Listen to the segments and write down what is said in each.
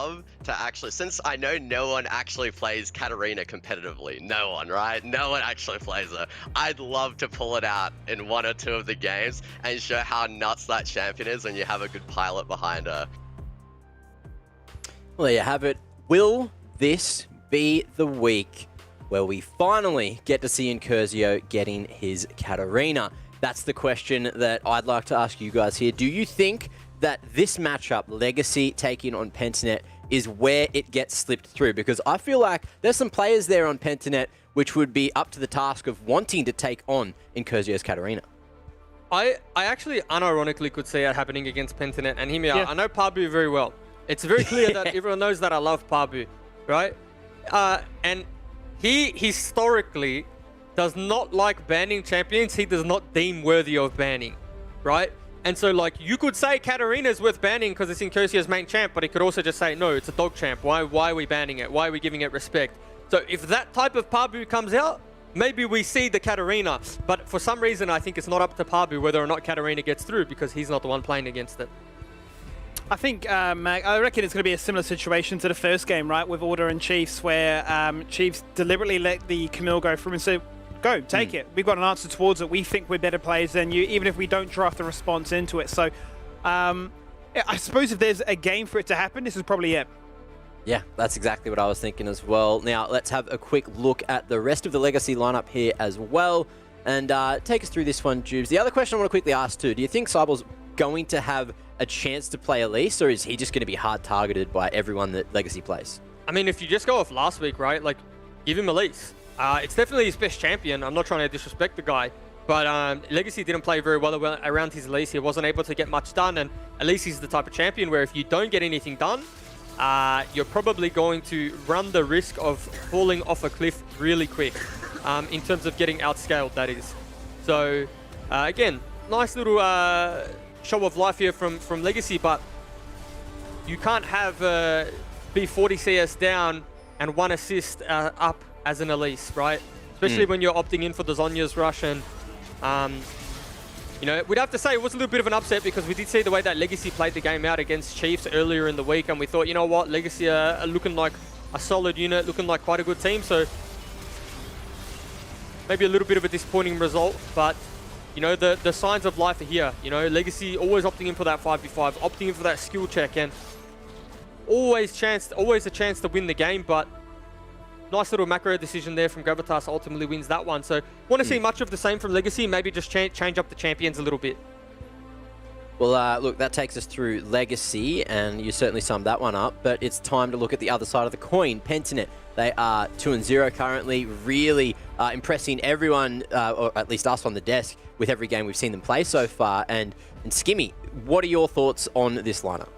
love to actually, since I know no one actually plays Katarina competitively, no one, right? No one actually plays her. I'd love to pull it out in 1 or 2 of the games and show how nuts that champion is when you have a good pilot behind her. Well, there you have it. Will this be the week where we finally get to see Incursio getting his Katarina? That's the question that I'd like to ask you guys here. Do you think that this matchup, Legacy taking on Pentanet, is where it gets slipped through? Because I feel like there's some players there on Pentanet which would be up to the task of wanting to take on Incursio's Katarina. I actually unironically could see it happening against Pentanet, and hear me out. I know Pabu very well. It's very clear that everyone knows that I love Pabu, right? And he historically does not like banning champions he does not deem worthy of banning, right? And so, like, you could say Katarina's worth banning because it's Incursio's main champ, but he could also just say, no, it's a dog champ. Why are we banning it? Why are we giving it respect? So if that type of Pabu comes out, maybe we see the Katarina. But for some reason, I think it's not up to Pabu whether or not Katarina gets through because he's not the one playing against it. I think, Mac, I reckon it's going to be a similar situation to the first game, right, with Order and Chiefs, where Chiefs deliberately let the Camille go through and say, go, take it. We've got an answer towards it. We think we're better players than you, even if we don't draft a response into it. So I suppose if there's a game for it to happen, this is probably it. Yeah, that's exactly what I was thinking as well. Now, let's have a quick look at the rest of the Legacy lineup here as well. And take us through this one, Jubes. The other question I want to quickly ask too, do you think Cybor's going to have a chance to play Elise, or is he just going to be hard targeted by everyone that Legacy plays? I mean, if you just go off last week, right, like, give him Elise. It's definitely his best champion. I'm not trying to disrespect the guy, but Legacy didn't play very well around his Elise. He wasn't able to get much done, and Elise is the type of champion where if you don't get anything done, you're probably going to run the risk of falling off a cliff really quick, in terms of getting outscaled, that is. So, again, nice little show of life here from Legacy, but you can't have be 40 CS down and 1 assist up as an Elise, right? Especially when you're opting in for the Zhonya's rush. And, you know, we'd have to say it was a little bit of an upset because we did see the way that Legacy played the game out against Chiefs earlier in the week, and we thought, you know what, Legacy are looking like a solid unit, looking like quite a good team. So maybe a little bit of a disappointing result, but you know, the signs of life are here. You know, Legacy always opting in for that 5v5, opting in for that skill check, and always a chance to win the game, but nice little macro decision there from Gravitas ultimately wins that one. So want to see much of the same from Legacy, maybe just change up the champions a little bit. Well, look, that takes us through Legacy, and you certainly summed that one up, but it's time to look at the other side of the coin, Pentanet. They are 2-0 currently, really impressing everyone, or at least us on the desk, with every game we've seen them play so far. And Skimmy, what are your thoughts on this lineup?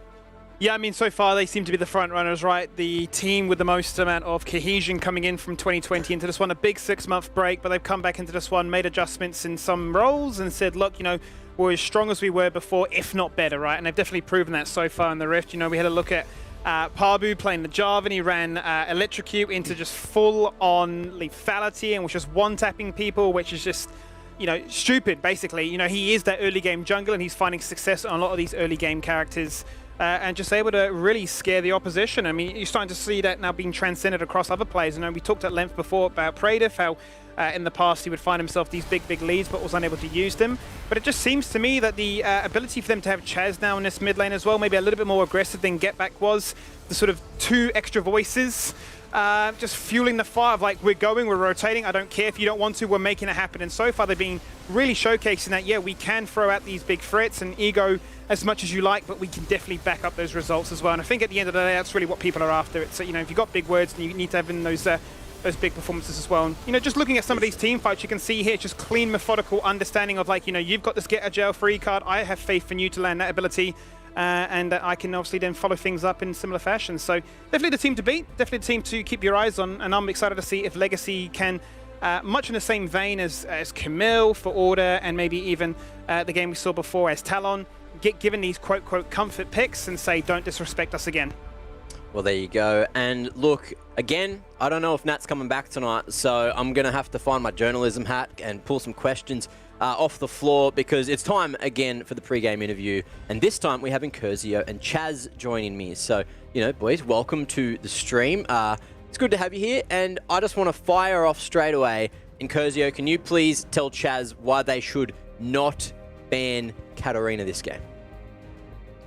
Yeah, I mean, so far they seem to be the front runners, right? The team with the most amount of cohesion coming in from 2020 into this one. A big 6-month break, but they've come back into this one, made adjustments in some roles and said, look, you know, we're as strong as we were before, if not better, right? And they've definitely proven that so far in the Rift. You know, we had a look at Pabu playing the Jarvan. He ran Electrocute into just full-on lethality and was just one-tapping people, which is just, you know, stupid, basically. You know, he is that early game jungle, and he's finding success on a lot of these early game characters. And just able to really scare the opposition. I mean, you're starting to see that now being transcended across other players. You know, we talked at length before about Praetor, how in the past he would find himself these big leads, but was unable to use them. But it just seems to me that the ability for them to have Chaz now in this mid lane as well, maybe a little bit more aggressive than Get Back was, the sort of 2 extra voices, just fueling the fire of like, we're going, we're rotating, I don't care if you don't want to, we're making it happen. And so far they've been really showcasing that, yeah, we can throw out these big threats and ego as much as you like, but we can definitely back up those results as well. And I think at the end of the day, that's really what people are after. It's, you know, if you've got big words, then you need to have in those big performances as well. And, you know, just looking at some of these team fights, you can see here just clean, methodical understanding of like, you know, you've got this get a jail free card. I have faith in you to land that ability. And I can obviously then follow things up in similar fashion. So definitely the team to beat, definitely the team to keep your eyes on. And I'm excited to see if Legacy can, much in the same vein as Camille for Order, and maybe even the game we saw before as Talon, get given these quote-quote comfort picks and say, don't disrespect us again. Well, there you go. And look, again, I don't know if Nat's coming back tonight, so I'm going to have to find my journalism hat and pull some questions off the floor because it's time again for the pre-game interview. And this time we have Incursio and Chaz joining me. So, you know, boys, welcome to the stream. It's good to have you here. And I just want to fire off straight away. Incursio, can you please tell Chaz why they should not ban Katarina this game?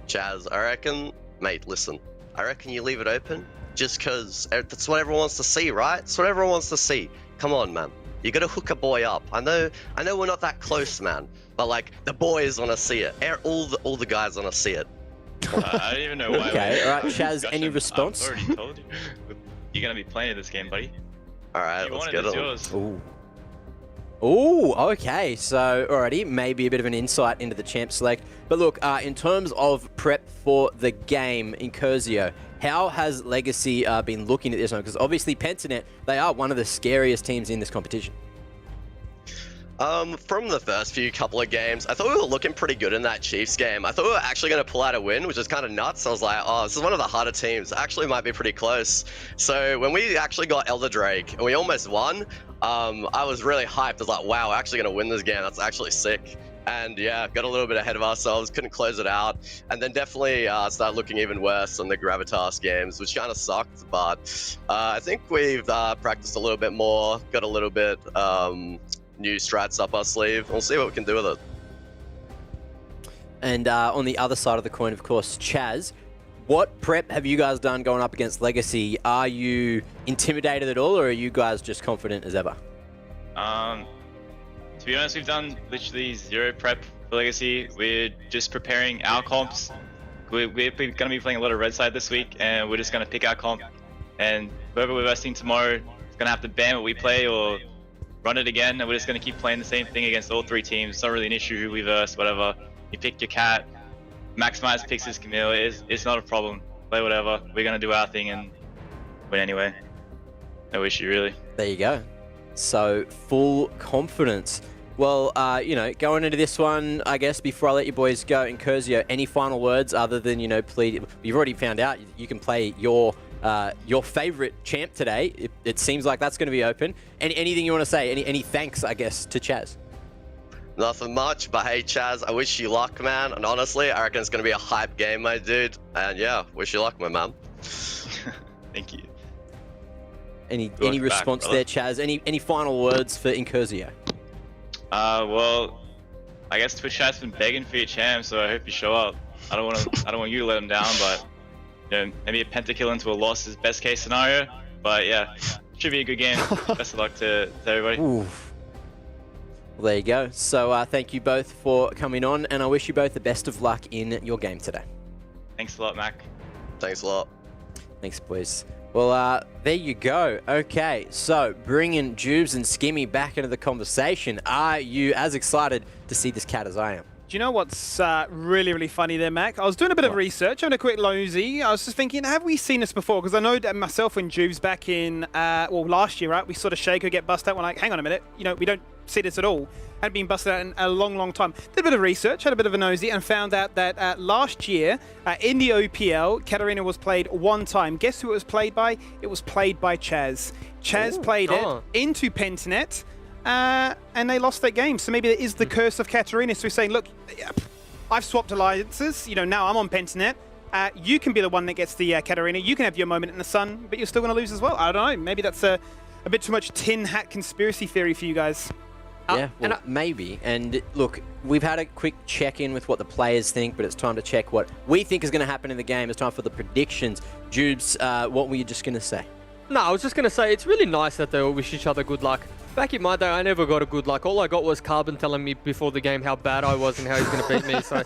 Chaz, I reckon, mate, listen. I reckon you leave it open just because that's what everyone wants to see, right? That's what everyone wants to see. Come on, man. You gotta hook a boy up. I know we're not that close, man. But like, the boys wanna see it. All the guys wanna see it. I don't even know why. Okay, alright, Chaz, any response? I've already told you. You're gonna be playing this game, buddy. Alright, let's get it. Yours. Ooh, okay. So, alrighty, maybe a bit of an insight into the champ select. But look, in terms of prep for the game, Incursio, how has Legacy been looking at this one? Because obviously Pentanet, they are one of the scariest teams in this competition. From the first few couple of games, I thought we were looking pretty good in that Chiefs game. I thought we were actually going to pull out a win, which is kind of nuts. I was like, oh, this is one of the harder teams. Actually might be pretty close. So when we actually got Elder Drake and we almost won, I was really hyped. I was like, wow, we're actually going to win this game. That's actually sick. And yeah, got a little bit ahead of ourselves, couldn't close it out. And then definitely started looking even worse on the Gravitas games, which kind of sucked. But I think we've practiced a little bit more, got a little bit new strats up our sleeve. We'll see what we can do with it. And on the other side of the coin, of course, Chaz, what prep have you guys done going up against Legacy? Are you intimidated at all, or are you guys just confident as ever? To be honest, we've done literally zero prep for Legacy. We're just preparing our comps. We're going to be playing a lot of red side this week, and we're just going to pick our comp. And whoever we're versing tomorrow is going to have to ban what we play or run it again, and we're just going to keep playing the same thing against all three teams. It's not really an issue who we verse, whatever. You pick your cat, Maximize picks his Camille. It's not a problem. Play whatever. We're going to do our thing and win anyway. No issue, really. There you go. So, full confidence. Well, you know, going into this one, I guess, before I let you boys go, Incursio, any final words other than, you know, please, you've already found out you can play your favorite champ today. It seems like that's going to be open. Anything you want to say? Any thanks, I guess, to Chaz? Nothing much, but hey, Chaz, I wish you luck, man. And honestly, I reckon it's going to be a hype game, my dude. And yeah, wish you luck, my man. Thank you. Any response there, Chaz? Any final words for Incursio? Well, I guess Twitch chat's been begging for your champ, so I hope you show up. I don't want you to let him down, but you know, maybe a pentakill into a loss is best case scenario. But yeah, should be a good game. Best of luck to everybody. Ooh. Well, there you go. So thank you both for coming on, and I wish you both the best of luck in your game today. Thanks a lot, Mac. Thanks a lot. Thanks, boys. Well, there you go. Okay, so bringing Jubes and Skimmy back into the conversation. Are you as excited to see this cat as I am? Do you know what's really, really funny there, Mac? I was doing a bit of research, having a quick losey. I was just thinking, have we seen this before? Because I know that myself and Jubes back in, well, last year, right? We saw the Shaco get busted out. We're like, hang on a minute. You know, we don't see this at all. Hadn't been busted out in a long, long time. Did a bit of research, had a bit of a nosy, and found out that last year, in the OPL, Katarina was played one time. Guess who it was played by? It was played by Chaz. Chaz played it into Pentanet. And they lost that game. So maybe it is the curse of Katarina. So he's saying, look, I've swapped alliances. You know, now I'm on Pentanet. You can be the one that gets the Katarina. You can have your moment in the sun, but you're still going to lose as well. I don't know. Maybe that's a bit too much tin hat conspiracy theory for you guys. Yeah, well, maybe. And look, we've had a quick check-in with what the players think, but it's time to check what we think is going to happen in the game. It's time for the predictions. Jubes, what were you just going to say? No, I was just going to say, it's really nice that they all wish each other good luck. Back in my day, I never got a good luck. All I got was Carbon telling me before the game how bad I was and how he's going to beat me. So,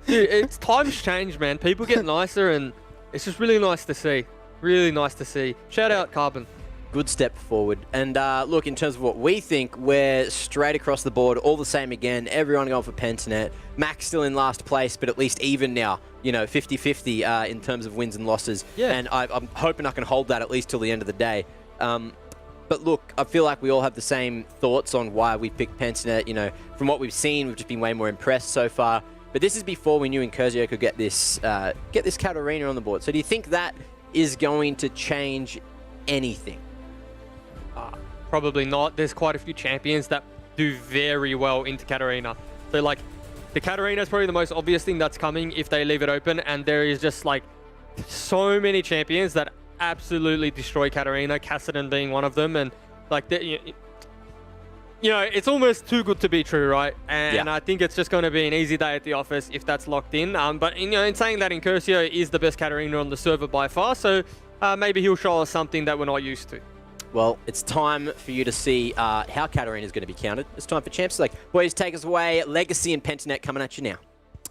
dude, it's times change, man. People get nicer, and it's just really nice to see. Really nice to see. Shout out Carbon. Good step forward. And look, in terms of what we think, we're straight across the board, all the same again. Everyone going for Pentanet. Mac's still in last place, but at least even now. You know, 50-50 in terms of wins and losses. Yeah. And I'm hoping I can hold that at least till the end of the day. But look, I feel like we all have the same thoughts on why we picked Pentanet. You know, from what we've seen, we've just been way more impressed so far. But this is before we knew Incursio could get this Katarina on the board. So do you think that is going to change anything? Probably not. There's quite a few champions that do very well into Katarina. So like, the Katarina is probably the most obvious thing that's coming if they leave it open, and there is just like so many champions that absolutely destroy Katarina, Kassadin being one of them, and like you know, it's almost too good to be true, right? And I think it's just going to be an easy day at the office if that's locked in. But you know, in saying that, Incursio is the best Katarina on the server by far, so maybe he'll show us something that we're not used to. Well, it's time for you to see how Katarina is going to be counted. It's time for Champs Select. Boys, take us away. Legacy and Pentanet coming at you now.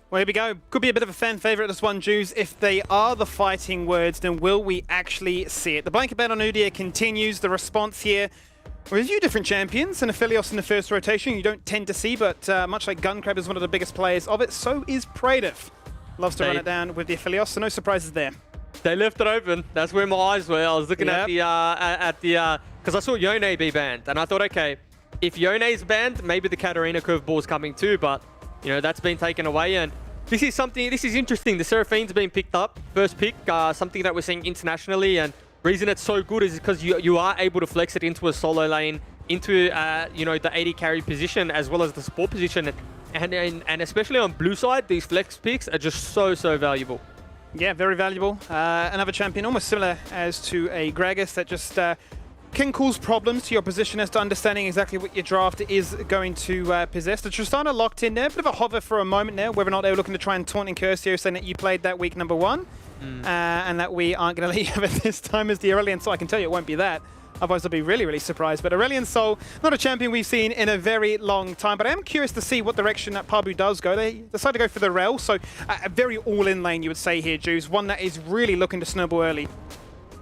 Well, here we go. Could be a bit of a fan favourite, this one, Jews. If they are the fighting words, then will we actually see it? The blanket ban on Udyr continues. The response here, with a few different champions and Aphelios in the first rotation you don't tend to see, but much like Gunkrab is one of the biggest players of it, so is Praetor. Loves to run it down with the Aphelios, so no surprises there. They left it open. That's where my eyes were. I was looking at the because I saw Yone be banned, and I thought, okay, if Yone's banned, maybe the Katarina curveball's coming too, but you know, that's been taken away. And this is interesting. The Seraphine's been picked up, first pick, something that we're seeing internationally, and reason it's so good is because you are able to flex it into a solo lane, into you know, the AD carry position as well as the support position, and especially on blue side, these flex picks are just so valuable. Yeah, very valuable. Another champion almost similar as to a Gragas that just can cause problems to your position as to understanding exactly what your draft is going to possess. The Tristana locked in there, bit of a hover for a moment there, whether or not they were looking to try and taunt Incursio, saying that you played that week number 1, and that we aren't going to let you have it this time as the Aurelion Soul. I can tell you it won't be that. Otherwise, I'll be really surprised. But Aurelion Soul, not a champion we've seen in a very long time. But I am curious to see what direction that Pabu does go. They decide to go for the Rel, so a very all-in lane, you would say here, Jews. One that is really looking to snowball early.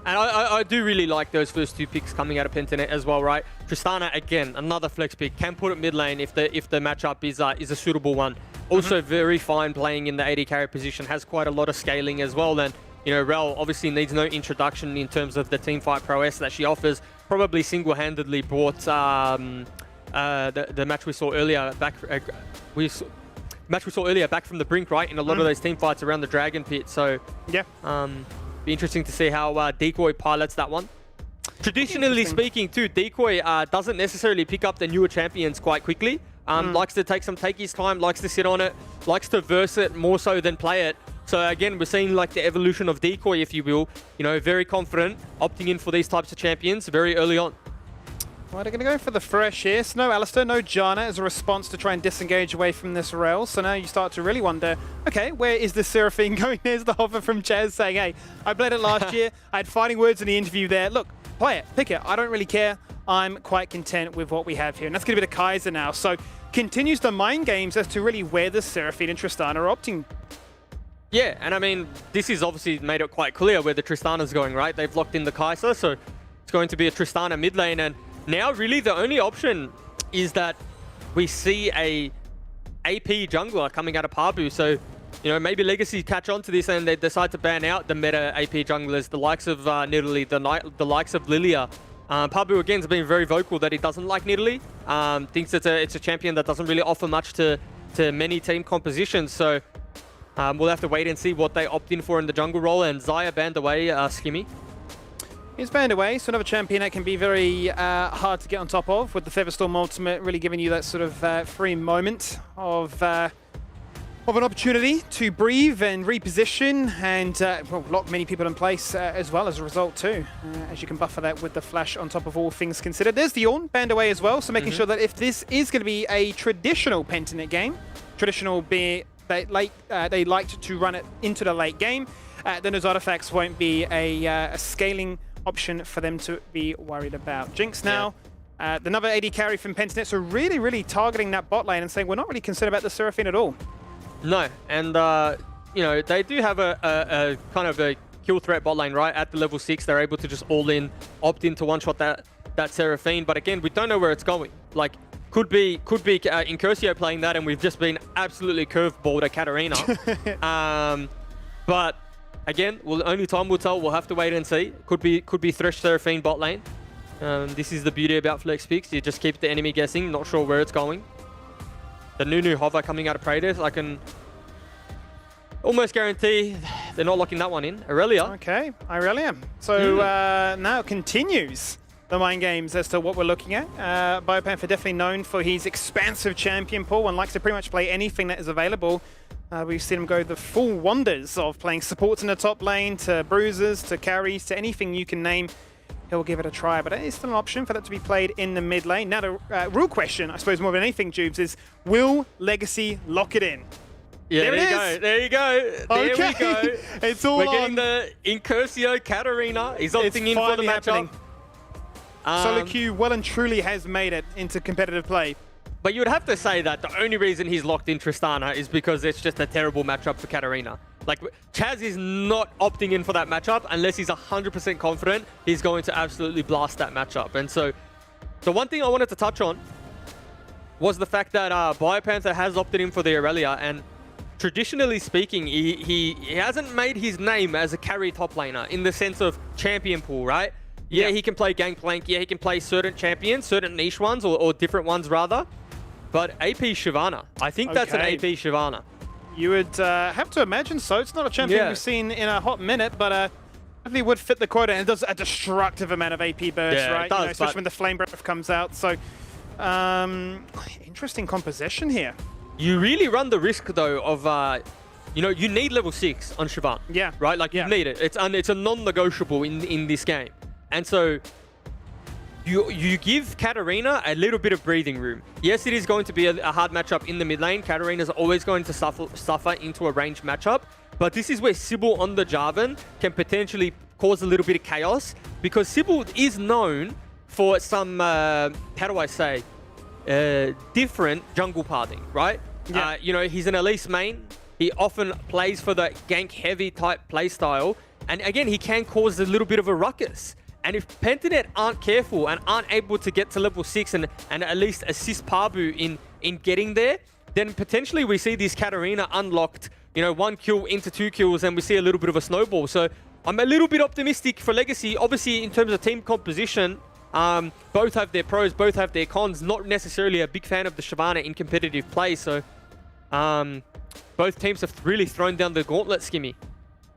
And I do really like those first 2 picks coming out of Pentanet as well, right? Tristana, again, another flex pick. Can put it mid lane if the matchup is a suitable one. Also very fine playing in the AD carry position. Has quite a lot of scaling as well. Then, you know, Rel obviously needs no introduction in terms of the teamfight prowess that she offers. Probably single-handedly brought the match we saw earlier back. Match we saw earlier back from the brink, right? In a lot of those teamfights around the Dragon Pit. So yeah, be interesting to see how Decoy pilots that one. Traditionally speaking, too, Decoy doesn't necessarily pick up the newer champions quite quickly. Likes to take his time, likes to sit on it, likes to verse it more so than play it. So again, we're seeing like the evolution of Decoy, if you will. You know, very confident, opting in for these types of champions very early on. Well, they're going to go for the fresh here. So no Alistair, no Janna as a response to try and disengage away from this rail. So now you start to really wonder, okay, where is the Seraphine going? There's the hover from Chaz saying, hey, I played it last year. I had fighting words in the interview there. Look, play it, pick it. I don't really care. I'm quite content with what we have here. And that's going to be the Kaiser now. So continues the mind games as to really where the Seraphine and Tristana are opting. Yeah, and I mean, this is obviously made it quite clear where the Tristana's going, right? They've locked in the Kaiser, so it's going to be a Tristana mid lane. And now really the only option is that we see a AP jungler coming out of Pabu. So, you know, maybe Legacy catch on to this and they decide to ban out the meta AP junglers, the likes of Nidalee, the likes of Lilia. Pabu again has been very vocal that he doesn't like Nidalee. Thinks it's a champion that doesn't really offer much to many team compositions. So we'll have to wait and see what they opt in for in the jungle role. And Xayah banned away Skimmy. He's banned away, so another champion that can be very hard to get on top of, with the Featherstorm ultimate really giving you that sort of free moment of an opportunity to breathe and reposition and well, lock many people in place as well as a result too, as you can buffer that with the flash on top of all things considered. There's the Ornn banned away as well, so making sure that if this is going to be a traditional Pentanet game, traditional being they liked to run it into the late game, then those artifacts won't be a scaling option for them to be worried about. Jinx now, another AD carry from Pentanet, so really targeting that bot lane and saying we're not really concerned about the Seraphine at all. No, and you know, they do have a kind of a kill threat bot lane, right? At the level 6, they're able to just all in, opt in to one-shot that Seraphine, but again, we don't know where it's going. Like, could be Incursio playing that and we've just been absolutely curveballed at Katarina. But again, only time will tell. We'll have to wait and see. Could be Thresh Seraphine bot lane. This is the beauty about flex picks. You just keep the enemy guessing, not sure where it's going. The new hover coming out of Praetor, I can almost guarantee they're not locking that one in. Aurelia. Okay, Aurelia. So now continues the mind games as to what we're looking at. Biopanther definitely known for his expansive champion pool and likes to pretty much play anything that is available. We've seen him go the full wonders of playing supports in the top lane, to bruisers, to carries, to anything you can name. He'll give it a try, but it is still an option for that to be played in the mid lane. Now the real question, I suppose more than anything, Jubes, is will Legacy lock it in? Yeah, there it is. There you go. There we go. It's all We're getting the Incursio Katarina. He's opting in for the matchup. Solo Q well and truly has made it into competitive play. But you would have to say that the only reason he's locked in Tristana is because it's just a terrible matchup for Katarina. Like, Chaz is not opting in for that matchup unless he's 100% confident he's going to absolutely blast that matchup. And so, the one thing I wanted to touch on was the fact that Biopanther has opted in for the Aurelia, and traditionally speaking, he hasn't made his name as a carry top laner in the sense of champion pool, right? Yeah, he can play Gangplank. Yeah, he can play certain champions, certain niche ones, or different ones rather. But AP Shyvana, I think that's an AP Shyvana. You would have to imagine so. It's not a champion we've seen in a hot minute, but definitely would fit the quota, and it does a destructive amount of AP burst, right? It does, especially when the Flame Breath comes out. So, interesting composition here. You really run the risk, though, of, you need level 6 on Shyvana. Yeah. Right? Like, you need it. It's a non-negotiable in this game. And so, you give Katarina a little bit of breathing room. Yes, it is going to be a hard matchup in the mid lane. Katarina's always going to suffer into a ranged matchup. But this is where Sybil on the Jarvan can potentially cause a little bit of chaos, because Sybil is known for some, how do I say, different jungle pathing, right? Yeah. He's an Elise main. He often plays for the gank-heavy type playstyle. And again, he can cause a little bit of a ruckus. And if Pentanet aren't careful and aren't able to get to level 6 and at least assist Pabu in getting there, then potentially we see this Katarina unlocked, 1 kill into 2 kills, and we see a little bit of a snowball. So I'm a little bit optimistic for Legacy. Obviously, in terms of team composition, both have their pros, both have their cons. Not necessarily a big fan of the Shyvana in competitive play. So both teams have really thrown down the gauntlet, Skimmy.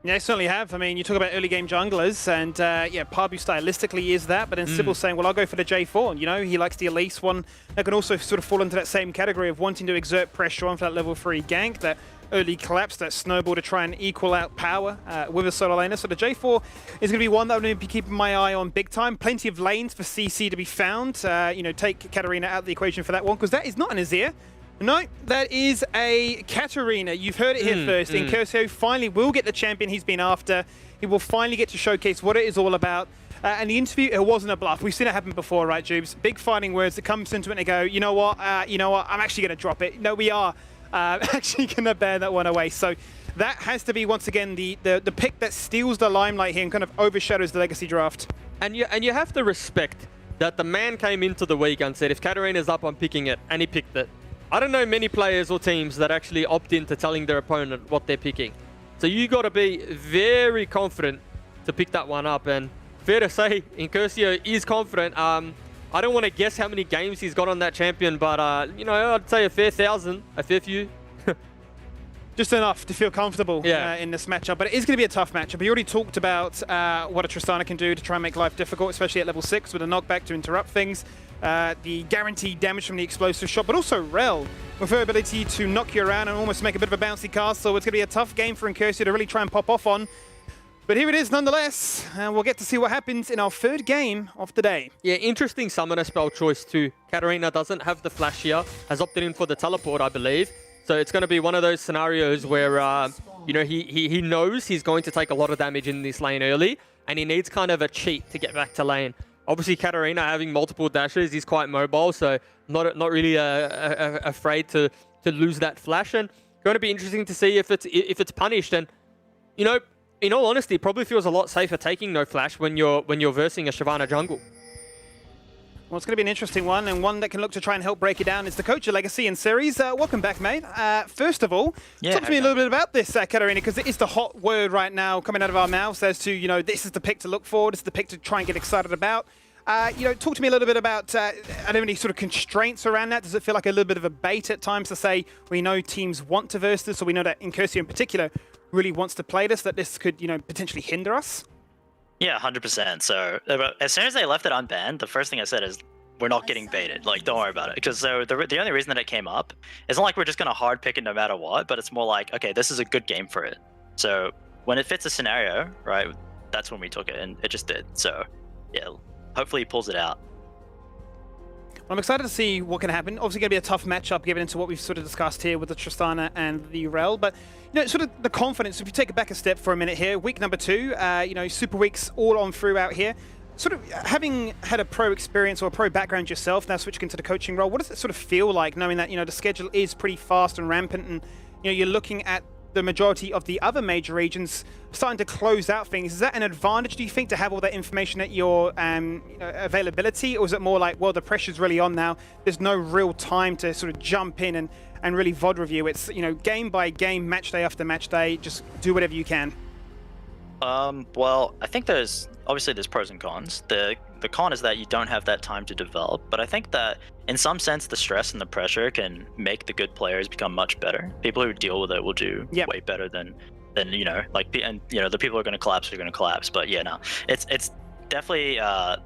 Yeah, they certainly have. I mean, you talk about early game junglers, and Pabu stylistically is that, but then Sybil's saying, well, I'll go for the J4. He likes the Elise one. That can also sort of fall into that same category of wanting to exert pressure on for that level 3 gank, that early collapse, that snowball to try and equal out power with a solo laner. So the J4 is going to be one that I'm going to be keeping my eye on big time. Plenty of lanes for CC to be found. Take Katarina out of the equation for that one, because that is not an Azir. No, that is a Katarina. You've heard it here first. Incursio finally will get the champion he's been after. He will finally get to showcase what it is all about. And the interview, it wasn't a bluff. We've seen it happen before, right, Jubes? Big fighting words that comes into it and they go, you know what, I'm actually going to drop it. No, we are actually going to bear that one away. So that has to be, once again, the pick that steals the limelight here and kind of overshadows the Legacy draft. And you have to respect that the man came into the week and said, if Katarina's up, I'm picking it. And he picked it. I don't know many players or teams that actually opt into telling their opponent what they're picking. So you got to be very confident to pick that one up. And fair to say, Incursio is confident. I don't want to guess how many games he's got on that champion, but I'd say a fair 1,000, a fair few. Just enough to feel comfortable in this matchup. But it is going to be a tough matchup. We already talked about what a Tristana can do to try and make life difficult, especially at level 6 with a knockback to interrupt things. The guaranteed damage from the explosive shot, but also Rel with her ability to knock you around and almost make a bit of a bouncy castle. It's going to be a tough game for Incursio to really try and pop off on. But here it is nonetheless, and we'll get to see what happens in our 3rd game of the day. Yeah, interesting summoner spell choice too. Katarina doesn't have the flash here, has opted in for the teleport, I believe. So it's going to be one of those scenarios where, he knows he's going to take a lot of damage in this lane early, and he needs kind of a cheat to get back to lane. Obviously, Katarina having multiple dashes is quite mobile, so not really afraid to lose that flash. And going to be interesting to see if it's punished. And in all honesty, it probably feels a lot safer taking no flash when you're versing a Shyvana jungle. Well, it's going to be an interesting one, and one that can look to try and help break it down is the coach of Legacy and Series. Welcome back, mate. First of all, talk to me a little bit about this, Katarina, because it is the hot word right now coming out of our mouths as to, this is the pick to look for, this is the pick to try and get excited about. Talk to me a little bit about, are there any sort of constraints around that? Does it feel like a little bit of a bait at times to say, we know teams want to verse this, or we know that Incursio in particular really wants to play this, that this could, potentially hinder us? Yeah, 100%. So as soon as they left it unbanned, the first thing I said is, we're not getting baited. Like, don't worry about it. Because so the only reason that it came up, it's not like we're just going to hard pick it no matter what, but it's more like, okay, this is a good game for it. So when it fits a scenario, right, that's when we took it, and it just did. So yeah, hopefully he pulls it out. I'm excited to see what can happen. Obviously, going to be a tough matchup given into what we've sort of discussed here with the Tristana and the Rel. But, you know, sort of the confidence, if you take it back a step for a minute here, week number 2, you know, Super Weeks all on through out here. Sort of having had a pro experience or a pro background yourself, now switching into the coaching role, what does it sort of feel like knowing that, you know, the schedule is pretty fast and rampant and, you know, you're looking at the majority of the other major regions starting to close out things? Is that an advantage, do you think, to have all that information at your you know, availability? Or is it more like, well, the pressure's really on now, there's no real time to sort of jump in and really VOD review? It's, you know, game by game, match day after match day, just do whatever you can. Well, I think there's pros and cons. The con is that you don't have that time to develop, but I think that in some sense the stress and the pressure can make the good players become much better. People who deal with it will do way better than you know, like, and you know, the people who are going to collapse are going to collapse. But yeah, no, it's definitely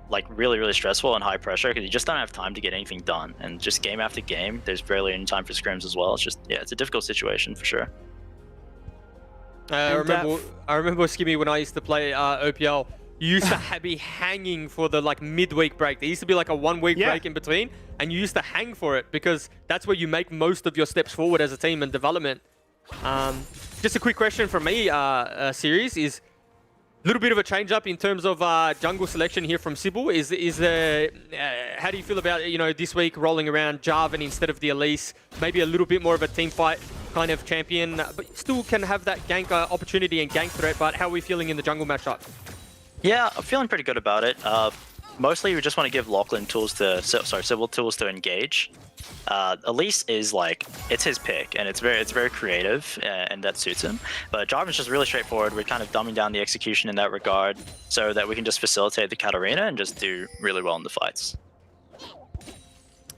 like really stressful and high pressure because you just don't have time to get anything done, and just game after game there's barely any time for scrims as well. It's just, yeah, it's a difficult situation for sure. I remember Skimmy, when I used to play OPL, you used to be hanging for the like midweek break. There used to be like a 1 week break in between, and you used to hang for it because that's where you make most of your steps forward as a team and development. Just a quick question from me, series, is a little bit of a change up in terms of jungle selection here from Sybil. Is there, how do you feel about, you know, this week rolling around Jarvan instead of the Elise? Maybe a little bit more of a team fight kind of champion, but still can have that gank opportunity and gank threat. But how are we feeling in the jungle matchup? Yeah, I'm feeling pretty good about it. Mostly we just want to give Lachlan tools to, Sybil tools to engage. Elise is like, it's his pick, and it's very creative, and that suits him. But Jarvan's just really straightforward. We're kind of dumbing down the execution in that regard so that we can just facilitate the Katarina and just do really well in the fights.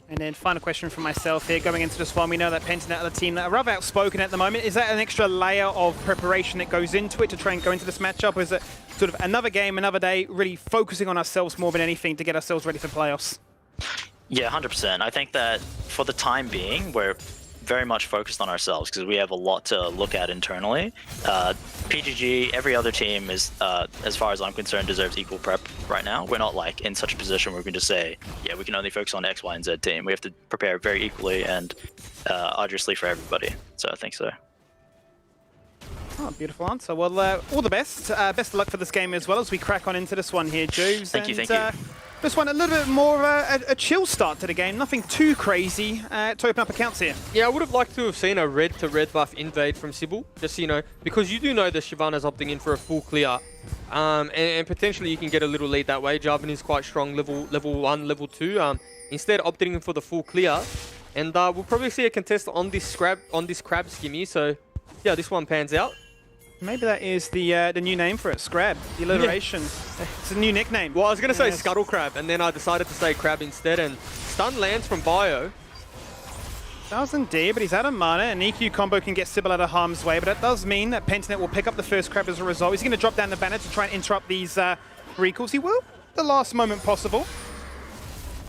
And then final question from myself here, going into this one, we know that Pentanet are the team that are rather outspoken at the moment. Is that an extra layer of preparation that goes into it to try and go into this matchup? Or is it sort of another game, another day, really focusing on ourselves more than anything to get ourselves ready for playoffs? Yeah, 100%. I think that for the time being, we're very much focused on ourselves because we have a lot to look at internally. PGG, every other team is, as far as I'm concerned, deserves equal prep right now. We're not like in such a position where we can just say, yeah, we can only focus on X, Y, and Z team. We have to prepare very equally and arduously for everybody. So I think so. Oh, beautiful answer. Well, all the best. Best of luck for this game as well as we crack on into this one here, Juves. Thank you. This one a little bit more a chill start to the game. Nothing too crazy to open up accounts here. Yeah, I would have liked to have seen a red to red buff invade from Sybil. Just, you know, because you do know that Shyvana's opting in for a full clear. And potentially you can get a little lead that way. Jarvan is quite strong, level 1, level 2. Instead opting in for the full clear. And we'll probably see a contest on this crab Skimmy. So yeah, this one pans out. Maybe that is the new name for it, Scrab, the alliteration. Yeah. It's a new nickname. Well, I was going to say Scuttle Crab, and then I decided to say Crab instead, and stun lands from Bio. Does indeed, but he's out of mana. An EQ combo can get Sybil out of harm's way, but that does mean that Pentanet will pick up the first Crab as a result. He's going to drop down the banner to try and interrupt these recalls. He will, the last moment possible.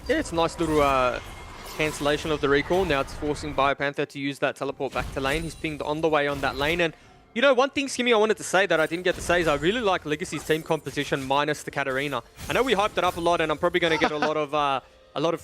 Yeah, it's a nice little cancellation of the recall. Now it's forcing BioPanther to use that teleport back to lane. He's pinged on the way on that lane, and you know, one thing, Skimmy, I wanted to say that I didn't get to say is I really like Legacy's team composition minus the Katarina. I know we hyped it up a lot, and I'm probably going to get a lot of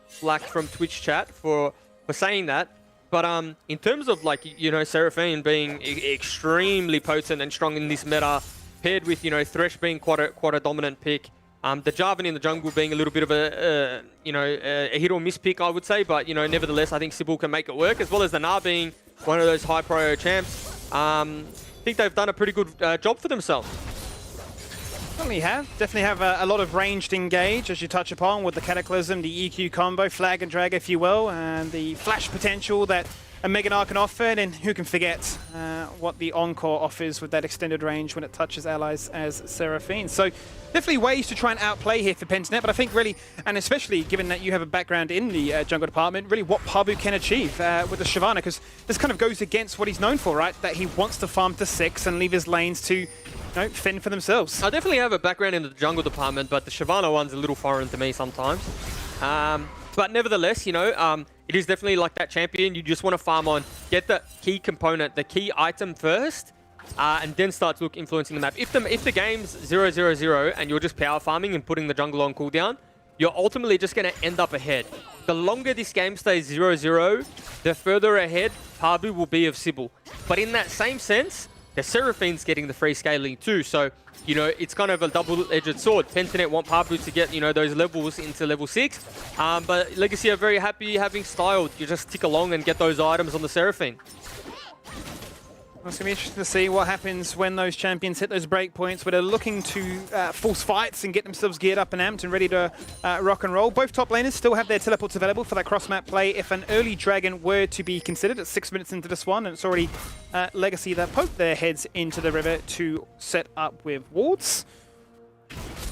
flack from Twitch chat for saying that. But in terms of, like, you know, Seraphine being extremely potent and strong in this meta, paired with, you know, Thresh being quite a dominant pick, the Jarvan in the jungle being a little bit of a hit or miss pick, I would say. But, you know, nevertheless, I think Sybil can make it work, as well as the Gnar being one of those high prio champs. I think they've done a pretty good job for themselves. Definitely have a lot of ranged engage, as you touch upon, with the Cataclysm, the EQ combo, flag and drag, if you will, and the flash potential that a Mega Gnar can offer, and who can forget what the Encore offers with that extended range when it touches allies as Seraphine. So definitely ways to try and outplay here for Pentanet, but I think really, and especially given that you have a background in the jungle department, really what Pabu can achieve with the Shyvana, because this kind of goes against what he's known for, right? That he wants to farm to 6 and leave his lanes to no, fend for themselves. I definitely have a background in the jungle department, but the Shyvana one's a little foreign to me sometimes. But nevertheless, you know, it is definitely like that champion. You just want to farm on, get the key component, the key item first, and then start to look influencing the map. If the game's 0-0-0 and you're just power farming and putting the jungle on cooldown, you're ultimately just going to end up ahead. The longer this game stays 0-0, the further ahead Pabu will be of Sybil. But in that same sense, the Seraphine's getting the free scaling too. So, you know, it's kind of a double-edged sword. Pentanet want Pabu to get, you know, those levels into level 6. But Legacy are very happy having styled. You just tick along and get those items on the Seraphine. Well, it's going to be interesting to see what happens when those champions hit those breakpoints where they're looking to force fights and get themselves geared up and amped and ready to rock and roll. Both top laners still have their teleports available for that cross-map play if an early dragon were to be considered at 6 minutes into this one, and it's already Legacy that poked their heads into the river to set up with wards.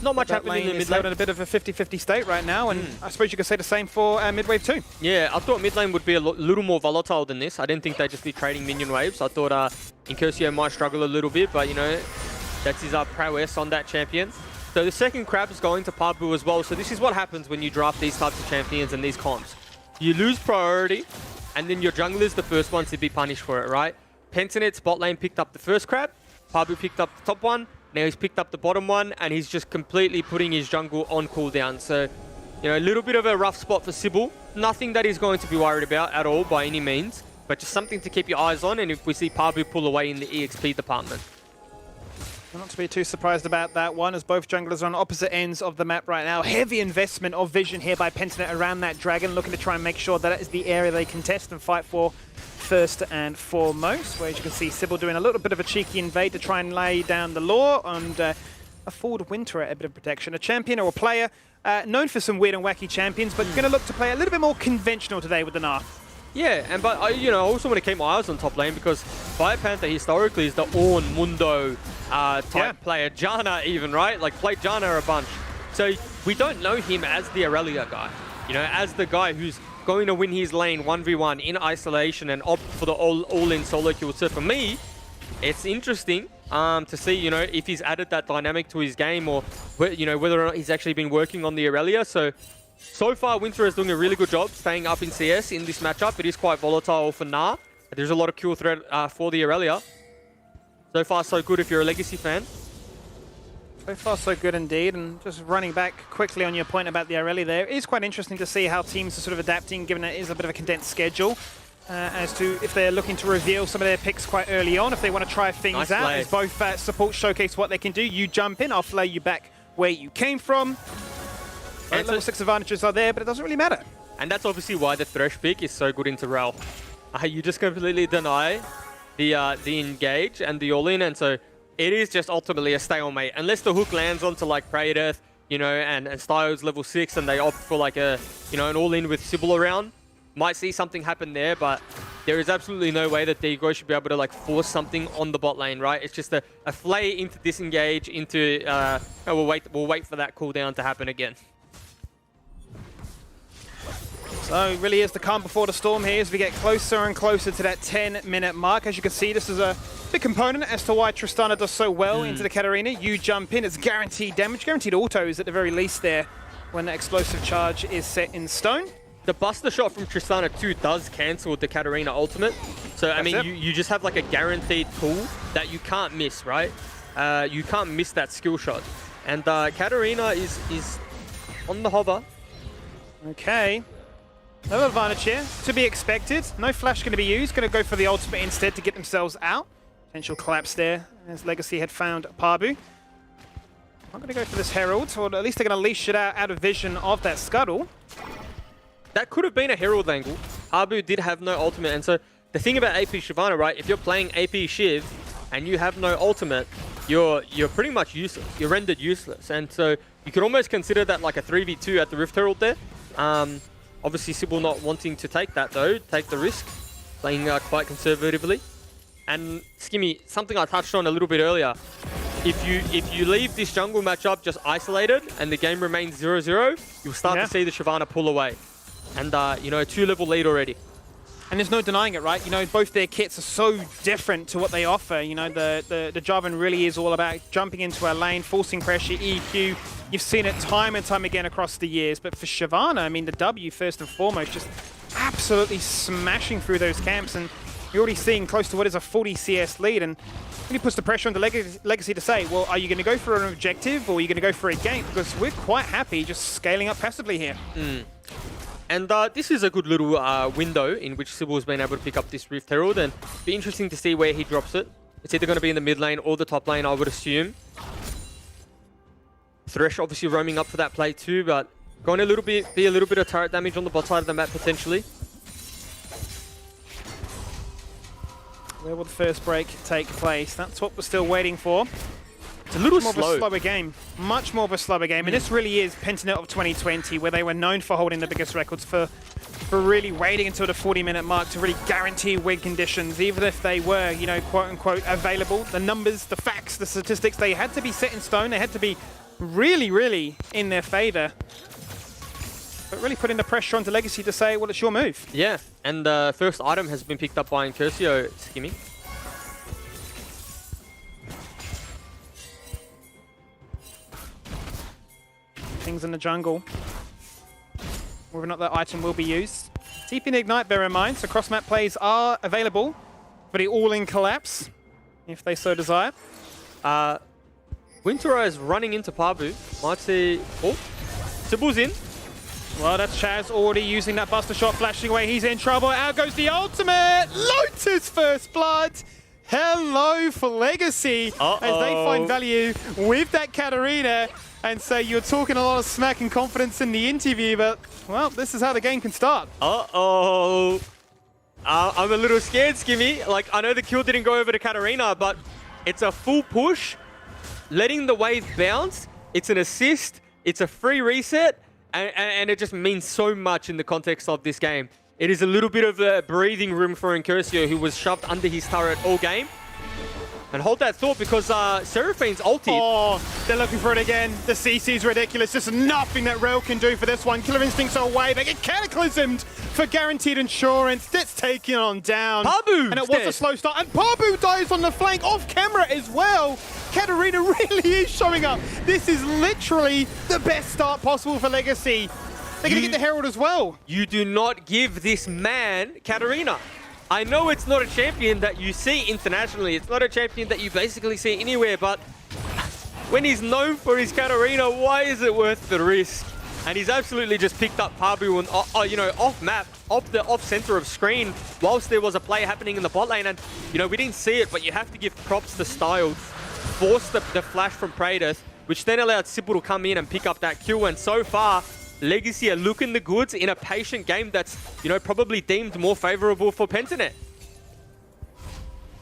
Not much happening in the mid lane. In a bit of a 50-50 state right now, and I suppose you could say the same for mid wave too. Yeah, I thought mid lane would be a little more volatile than this. I didn't think they'd just be trading minion waves. I thought Incursio might struggle a little bit, but you know, that's his prowess on that champion. So the second crab is going to Pabu as well. So this is what happens when you draft these types of champions and these comps. You lose priority, and then your jungler is the first one to be punished for it, right? Pentanet's bot lane picked up the first crab, Pabu picked up the top one, now he's picked up the bottom one, and he's just completely putting his jungle on cooldown. So, you know, a little bit of a rough spot for Sybil. Nothing that he's going to be worried about at all by any means, but just something to keep your eyes on, and if we see Pabu pull away in the EXP department. Not to be too surprised about that one, as both junglers are on opposite ends of the map right now. Heavy investment of vision here by Pentanet around that dragon, looking to try and make sure that is the area they contest and fight for first and foremost. Where as you can see, Sybil doing a little bit of a cheeky invade to try and lay down the law and afford Winter a bit of protection. A champion or a player known for some weird and wacky champions, but going to look to play a little bit more conventional today with the Gnar. Yeah, but I also want to keep my eyes on top lane because Fire Panther historically is the Ornn Mundo type player. Janna even, right? Like, played Janna a bunch. So we don't know him as the Aurelia guy, you know, as the guy who's going to win his lane 1v1 in isolation and opt for the all-in solo kill. So for me, it's interesting to see, you know, if he's added that dynamic to his game or, you know, whether or not he's actually been working on the Aurelia. So far, Winter is doing a really good job staying up in CS in this matchup. It is quite volatile for Gnar. There's a lot of kill threat for the Aurelia. So far, so good if you're a Legacy fan. So far, so good indeed. And just running back quickly on your point about the Aurelia there, it is quite interesting to see how teams are sort of adapting, given that it is a bit of a condensed schedule, as to if they're looking to reveal some of their picks quite early on, if they want to try things out. As both support showcase what they can do. You jump in, I'll flay you back where you came from. And level 6 advantages are there, but it doesn't really matter. And that's obviously why the Thresh pick is so good into Rel. You just completely deny the engage and the all-in, and so it is just ultimately a stalemate. Unless the hook lands onto like Praedyth, you know, and Styles level 6 and they opt for like a, you know, an all-in with Sybil around, might see something happen there, but there is absolutely no way that Diego should be able to like force something on the bot lane, right? It's just a flay into disengage, into, we'll wait for that cooldown to happen again. So it really is the calm before the storm here as we get closer and closer to that 10-minute mark. As you can see, this is a big component as to why Tristana does so well into the Katarina. You jump in, it's guaranteed damage, guaranteed autos at the very least there when the explosive charge is set in stone. The Buster Shot from Tristana 2 does cancel the Katarina ultimate. So, I mean, you just have like a guaranteed pull that you can't miss, right? You can't miss that skill shot. And Katarina is on the hover. Okay. No advantage here, to be expected. No flash going to be used, going to go for the ultimate instead to get themselves out. Potential collapse there as Legacy had found Pabu. I'm going to go for this Herald, or at least they're going to leash it out of vision of that Scuttle. That could have been a Herald angle. Pabu did have no ultimate, and so the thing about AP Shyvana, right, if you're playing AP Shiv and you have no ultimate, you're pretty much useless. You're rendered useless, and so you could almost consider that like a 3v2 at the Rift Herald there. Obviously, Sybil not wanting to take that though, take the risk, playing quite conservatively. And Skimmy, something I touched on a little bit earlier, if you leave this jungle matchup just isolated and the game remains 0-0, you'll start to see the Shyvana pull away. And, you know, a 2-level lead already. And there's no denying it, right? You know, both their kits are so different to what they offer. You know, the Jarvan really is all about jumping into a lane, forcing pressure, EQ. You've seen it time and time again across the years. But for Shyvana, I mean, the W, first and foremost, just absolutely smashing through those camps. And you're already seeing close to what is a 40 CS lead. And really puts the pressure on the Legacy to say, well, are you going to go for an objective or are you going to go for a game? Because we're quite happy just scaling up passively here. And this is a good little window in which Sybil's been able to pick up this Rift Herald, and be interesting to see where he drops it. It's either going to be in the mid lane or the top lane, I would assume. Thresh obviously roaming up for that play too, but going to be a little bit of turret damage on the bot side of the map potentially. Where will the first break take place? That's what we're still waiting for. It's a little more slow. Of a slower game. Much more of a slower game. And this really is Pentanet of 2020, where they were known for holding the biggest records, for really waiting until the 40-minute mark to really guarantee win conditions, even if they were, you know, quote-unquote available. The numbers, the facts, the statistics, they had to be set in stone. They had to be really, really in their favor. But really putting the pressure onto Legacy to say, well, it's your move. Yeah, and the first item has been picked up by Incursio, Skimmy. Things in the jungle. Whether or not that item will be used. TP and Ignite, bear in mind, so cross-map plays are available for the all-in collapse, if they so desire. Winterer is running into Pabu. Might see... Oh, Sybil's in. Well, that's Chaz already using that Buster Shot, flashing away. He's in trouble. Out goes the ultimate. Lotus first blood. Hello for Legacy as they find value with that Katarina. And so you're talking a lot of smack and confidence in the interview, but, well, this is how the game can start. I'm a little scared, Skimmy. Like, I know the kill didn't go over to Katarina, but it's a full push, letting the wave bounce. It's an assist. It's a free reset. And it just means so much in the context of this game. It is a little bit of a breathing room for Incursio, who was shoved under his turret all game. And hold that thought, because Seraphine's ulti. Oh, they're looking for it again. The CC is ridiculous. There's nothing that Rel can do for this one. Killer Instincts are away. They get cataclysmed for guaranteed insurance. That's taking on down. Pabu! And it was a slow start. And Pabu dies on the flank off camera as well. Katarina really is showing up. This is literally the best start possible for Legacy. They're going to get the Herald as well. You do not give this man Katarina. I know it's not a champion that you see internationally. It's not a champion that you basically see anywhere, but when he's known for his Katarina, why is it worth the risk? And he's absolutely just picked up Pabu and, you know, off map, off center of screen, whilst there was a play happening in the bot lane. And, you know, we didn't see it, but you have to give props to Styles. Forced the flash from Praetor, which then allowed Sybil to come in and pick up that kill. And so far, Legacy are looking the goods in a patient game that's, you know, probably deemed more favorable for Pentanet.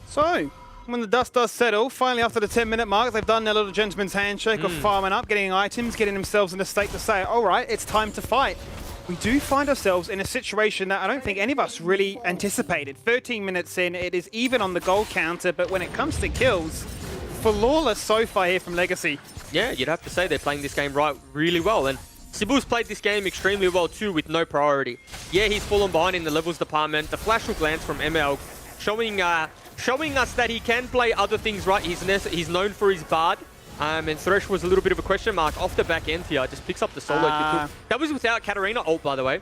So, when the dust does settle, finally after the 10-minute mark, they've done their little gentleman's handshake of farming up, getting items, getting themselves in a state to say, all right, it's time to fight. We do find ourselves in a situation that I don't think any of us really anticipated. 13 minutes in, it is even on the gold counter, but when it comes to kills, flawless so far here from Legacy. Yeah, you'd have to say they're playing this game really well. And Sybil's played this game extremely well too, with no priority. Yeah, he's fallen behind in the levels department. The flashful glance from ML showing us that he can play other things right. He's known for his Bard. And Thresh was a little bit of a question mark off the back end here. Just picks up the solo kill. That was without Katarina ult, by the way.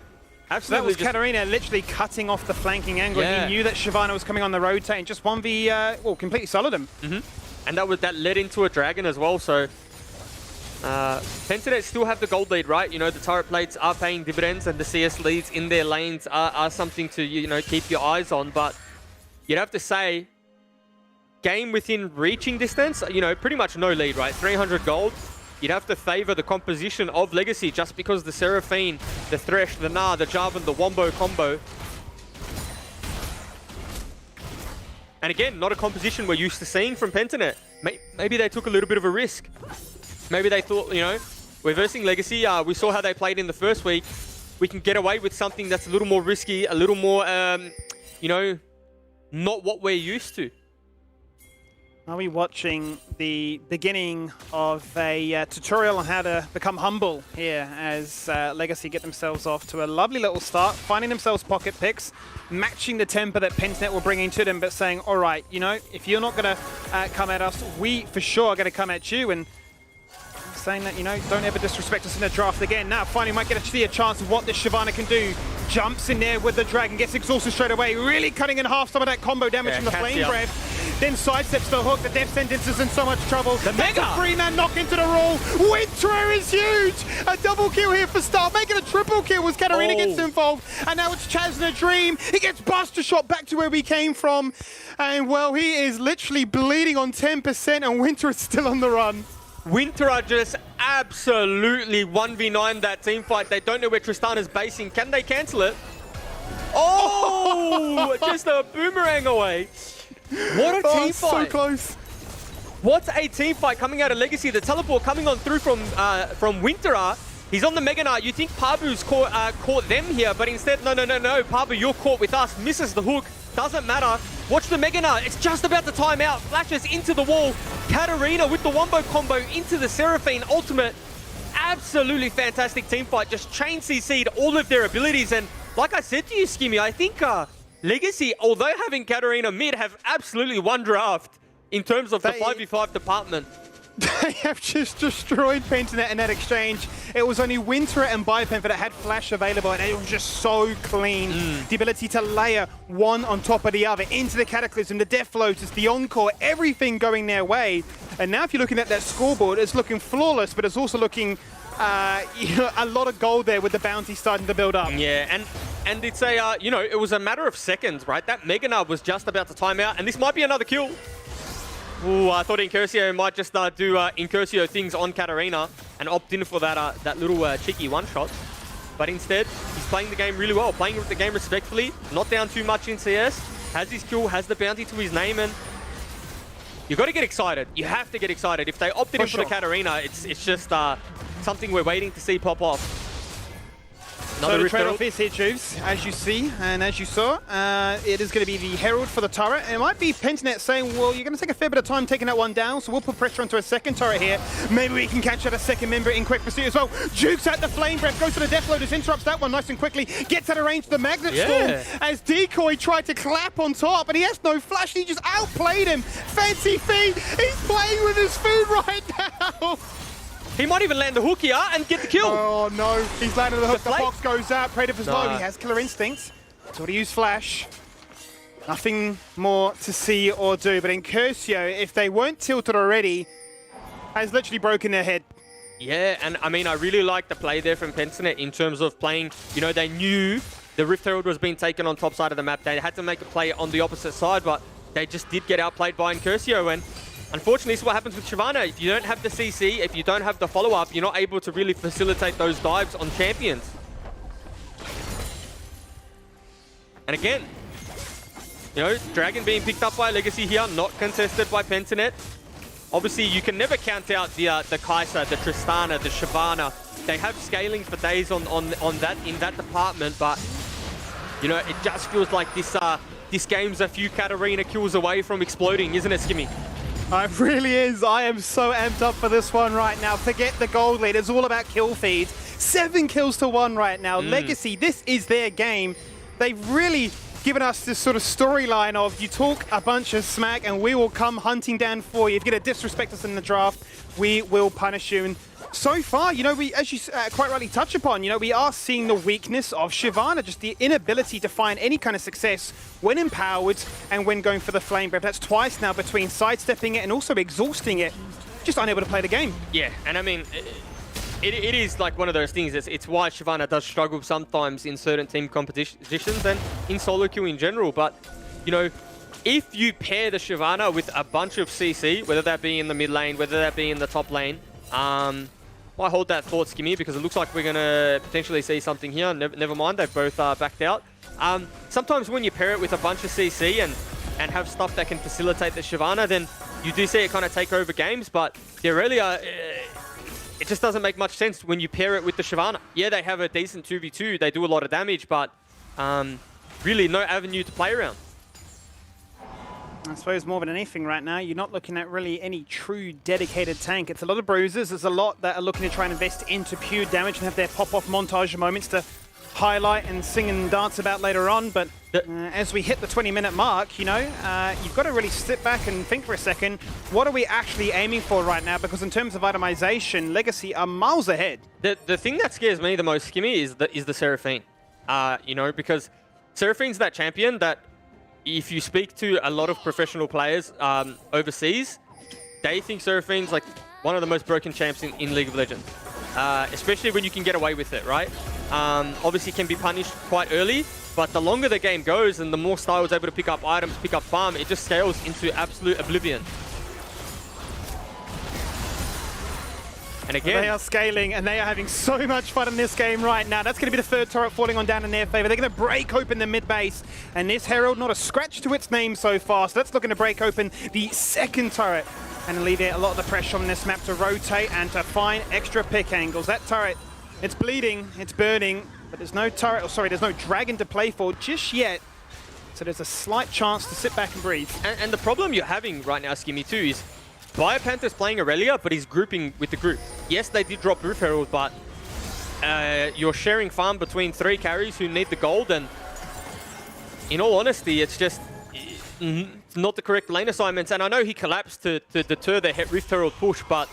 Absolutely. That was Katarina literally cutting off the flanking angle. Yeah. He knew that Shyvana was coming on the rotate and just 1v, well, completely solid him. And that led into a dragon as well, so Pentanet still have the gold lead, right? You know, the turret plates are paying dividends, and the CS leads in their lanes are something to, you know, keep your eyes on. But you'd have to say, game within reaching distance, you know, pretty much no lead, right? 300 gold. You'd have to favor the composition of Legacy just because the Seraphine, the Thresh, the Gnar, the Jarvan, the Wombo combo. And again, not a composition we're used to seeing from Pentanet. Maybe they took a little bit of a risk. Maybe they thought, you know, we're versing Legacy. We saw how they played in the first week. We can get away with something that's a little more risky, a little more, you know, not what we're used to. Are we watching the beginning of a tutorial on how to become humble here as Legacy get themselves off to a lovely little start, finding themselves pocket picks, matching the tempo that Pentanet were bringing to them, but saying, all right, you know, if you're not going to come at us, we for sure are going to come at you. And saying that, you know, don't ever disrespect us in the draft again. Now, finally might get to see a chance of what this Shyvana can do. Jumps in there with the dragon, gets exhausted straight away, really cutting in half some of that combo damage from the flame breath. Then sidesteps the hook, the death sentence is in so much trouble. The mega! A three-man knock into the roll. Winter is huge! A double kill here for Star, making a triple kill as Katarina gets involved. And now it's Chaz in a dream. He gets Buster Shot back to where we came from. And well, he is literally bleeding on 10% and Winter is still on the run. Winter are just absolutely 1v9 that team fight. They don't know where Tristana's basing. Can they cancel it? Oh! Just a boomerang away. What a team fight. So close. What a team fight coming out of Legacy. The teleport coming on through from Winterer. He's on the Mega Knight. You think Pabu's caught them here, but instead, no. Pabu, you're caught with us. Misses the hook. Doesn't matter. Watch the Mega Knight. It's just about to time out. Flashes into the wall. Katarina with the wombo combo into the Seraphine ultimate. Absolutely fantastic team fight. Just chain CC'd all of their abilities. And like I said to you, Skimmy, I think Legacy, although having Katarina mid, have absolutely won draft in terms of the 5v5 department. They have just destroyed Pentanet in that exchange. It was only Winter and Biopen that had Flash available, and it was just so clean. The ability to layer one on top of the other into the Cataclysm, the Death Lotus, the Encore, everything going their way. And now if you're looking at that scoreboard, it's looking flawless, but it's also looking you know, a lot of gold there with the bounty starting to build up. Yeah, and it's a, you know, it was a matter of seconds, right? That Mega Nub was just about to time out, and this might be another kill. Ooh, I thought Incursio might just do Incursio things on Katarina and opt in for that little cheeky one-shot. But instead, he's playing the game really well, playing the game respectfully, not down too much in CS, has his kill, has the bounty to his name, and you got to get excited. You have to get excited. If they opted in for the Katarina, it's just something we're waiting to see pop off. So the trade-off is here, Juves, as you see and as you saw. It is going to be the Herald for the turret. And it might be Pentanet saying, well, you're going to take a fair bit of time taking that one down, so we'll put pressure onto a second turret here. Maybe we can catch out a second member in quick pursuit as well. Jukes at the Flame Breath, goes to the Death Lotus, interrupts that one nice and quickly, gets out of range to the Magnet Storm as Decoy tried to clap on top, and he has no flash, he just outplayed him. Fancy feet, he's playing with his food right now. He might even land the hook here and get the kill. Oh no, he's landed the hook, the box goes out, Predator is low, he has Killer Instinct. So to use Flash. Nothing more to see or do, but Incursio, if they weren't tilted already, has literally broken their head. Yeah, and I mean, I really like the play there from Pentanet in terms of playing, you know, they knew the Rift Herald was being taken on top side of the map. They had to make a play on the opposite side, but they just did get outplayed by Incursio, and unfortunately, this is what happens with Shyvana. If you don't have the CC, if you don't have the follow-up, you're not able to really facilitate those dives on champions. And again, you know, Dragon being picked up by Legacy here, not contested by Pentanet. Obviously, you can never count out the Kai'Sa, the Tristana, the Shyvana. They have scaling for days on that in that department, but you know, it just feels like this game's a few Katarina kills away from exploding, isn't it, Skimmy? It really is. I am so amped up for this one right now. Forget the gold lead. It's all about kill feeds. 7 kills to 1 right now. Legacy, this is their game. They've really given us this sort of storyline of you talk a bunch of smack and we will come hunting down for you. If you're going to disrespect us in the draft, we will punish you. And so far, you know, we, as you quite rightly touch upon, you know, we are seeing the weakness of Shyvana, just the inability to find any kind of success when empowered and when going for the Flame Breath. That's twice now between sidestepping it and also exhausting it, just unable to play the game. Yeah, and I mean, it is like one of those things. It's why Shyvana does struggle sometimes in certain team competitions and in solo queue in general. But, you know, if you pair the Shyvana with a bunch of CC, whether that be in the mid lane, whether that be in the top lane, I hold that thought, Skimmy, because it looks like we're going to potentially see something here. Never mind, they've both backed out. Sometimes when you pair it with a bunch of CC and have stuff that can facilitate the Shyvana, then you do see it kind of take over games, but the Aurelia, it just doesn't make much sense when you pair it with the Shyvana. Yeah, they have a decent 2v2, they do a lot of damage, but really no avenue to play around. I suppose more than anything right now, you're not looking at really any true dedicated tank. It's a lot of bruisers. There's a lot that are looking to try and invest into pure damage and have their pop-off montage moments to highlight and sing and dance about later on. But as we hit the 20-minute mark, you've got to really sit back and think for a second, what are we actually aiming for right now? Because in terms of itemization, Legacy are miles ahead. The thing that scares me the most, Skimmy, is the Seraphine. Because Seraphine's that champion that if you speak to a lot of professional players overseas, they think Seraphine's like one of the most broken champs in League of Legends. Especially when you can get away with it, right? Obviously can be punished quite early, but the longer the game goes and the more Style's able to pick up items, pick up farm, it just scales into absolute oblivion. And again, they are scaling and they are having so much fun in this game right now. That's going to be the third turret falling on down in their favor. They're going to break open the mid base, and this Herald, not a scratch to its name so far. So that's looking to break open the second turret and alleviate a lot of the pressure on this map to rotate and to find extra pick angles. That turret, it's bleeding, it's burning, but there's no turret, there's no dragon to play for just yet. So there's a slight chance to sit back and breathe. And the problem you're having right now, Skimmy, too, is Biopanther's playing Aurelia, but he's grouping with the group. Yes, they did drop Roof Herald, but you're sharing farm between 3 carries who need the gold, and in all honesty, it's just not the correct lane assignments. And I know he collapsed to deter the Rift Herald push, but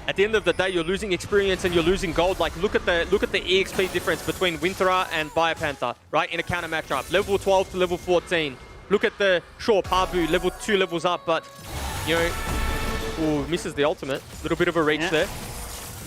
at the end of the day, you're losing experience and you're losing gold. Like, look at the EXP difference between Winterer and Biopanther, right, in a counter matchup. Level 12 to level 14. Look at the, sure, Parbu, level 2 levels up, but, ooh, misses the ultimate. A little bit of a reach there.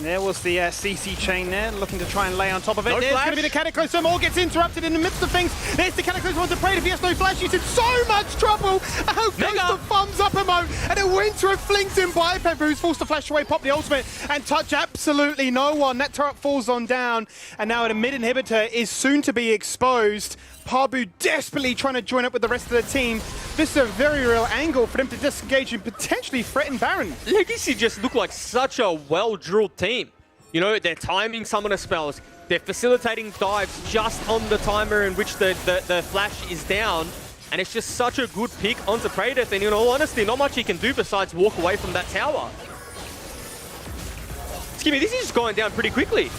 There was the CC chain there, looking to try and lay on top of it. No There's going to be the Cataclysm. All gets interrupted in the midst of things. There's the Cataclysm on the Prey. If he has no flash, he's in so much trouble. Out goes the thumbs up emote. And then Winterer flings in Biopanther, who's forced to flash away, pop the ultimate, and touch absolutely no one. That turret falls on down. And now the mid inhibitor is soon to be exposed. Parbu desperately trying to join up with the rest of the team. This is a very real angle for them to disengage and potentially threaten Baron. Legacy just look like such a well-drilled team. They're timing summoner spells. They're facilitating dives just on the timer in which the flash is down. And it's just such a good pick onto Praedyth. And in all honesty, not much he can do besides walk away from that tower. Excuse me, this is just going down pretty quickly.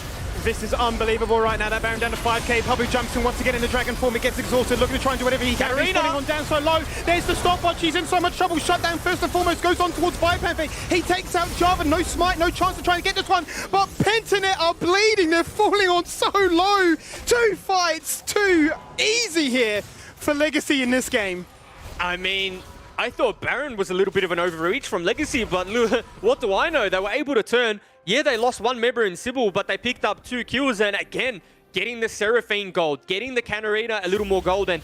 This is unbelievable right now. That Baron down to 5k. Parbu jumps in once again in the dragon form. He gets exhausted, looking to try and do whatever he can. He's falling on down so low. There's the stopwatch. He's in so much trouble. Shut down first and foremost. Goes on towards Biopanther. He takes out Java. No smite, no chance to try and get this one. But Pentanet are bleeding. They're falling on so low. 2 fights, too easy here for Legacy in this game. I mean, I thought Baron was a little bit of an overreach from Legacy, but what do I know? They were able to turn. Yeah, they lost 1 member in Sybil, but they picked up 2 kills, and again, getting the Seraphine gold, getting the Canarina a little more gold, and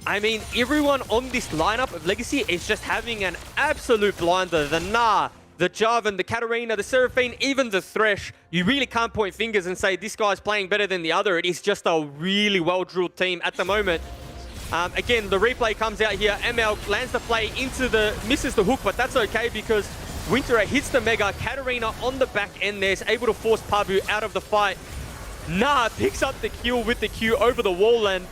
I mean, everyone on this lineup of Legacy is just having an absolute blinder. The Gnar, the Jarvan, the Katarina, the Seraphine, even the Thresh. You really can't point fingers and say this guy's playing better than the other. It is just a really well-drilled team at the moment. Again, the replay comes out here. ML lands the play into misses the hook, but that's okay because Winterer hits the Mega. Katarina on the back end there is able to force Parbu out of the fight. Gnar picks up the kill with the Q over the wall, and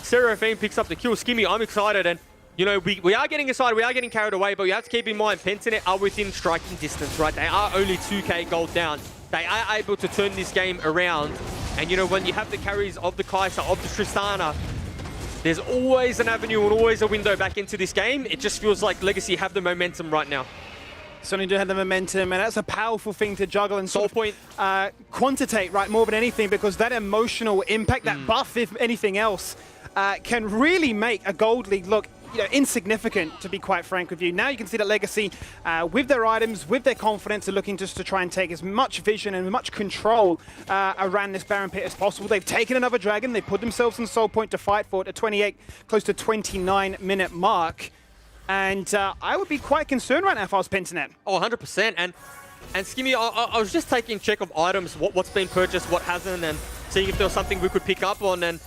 Seraphine picks up the kill. Skimmy, I'm excited, and we are getting excited, we are getting carried away, but you have to keep in mind, Pentanet are within striking distance, right? They are only 2k gold down. They are able to turn this game around, and when you have the carries of the Kai'Sa, of the Tristana, there's always an avenue and always a window back into this game. It just feels like Legacy have the momentum right now. Certainly do have the momentum, and that's a powerful thing to juggle and sort of quantitate, right, more than anything, because that emotional impact, that buff, if anything else, can really make a Gold League look insignificant, to be quite frank with you. Now you can see that Legacy, with their items, with their confidence, are looking just to try and take as much vision and much control around this Baron Pit as possible. They've taken another dragon. They put themselves in Soul Point to fight for it at 28, close to 29-minute mark. And I would be quite concerned right now if I was Pentanet. Oh, 100%. And Skimmy, I was just taking check of items, what's been purchased, what hasn't, and seeing if there was something we could pick up on. And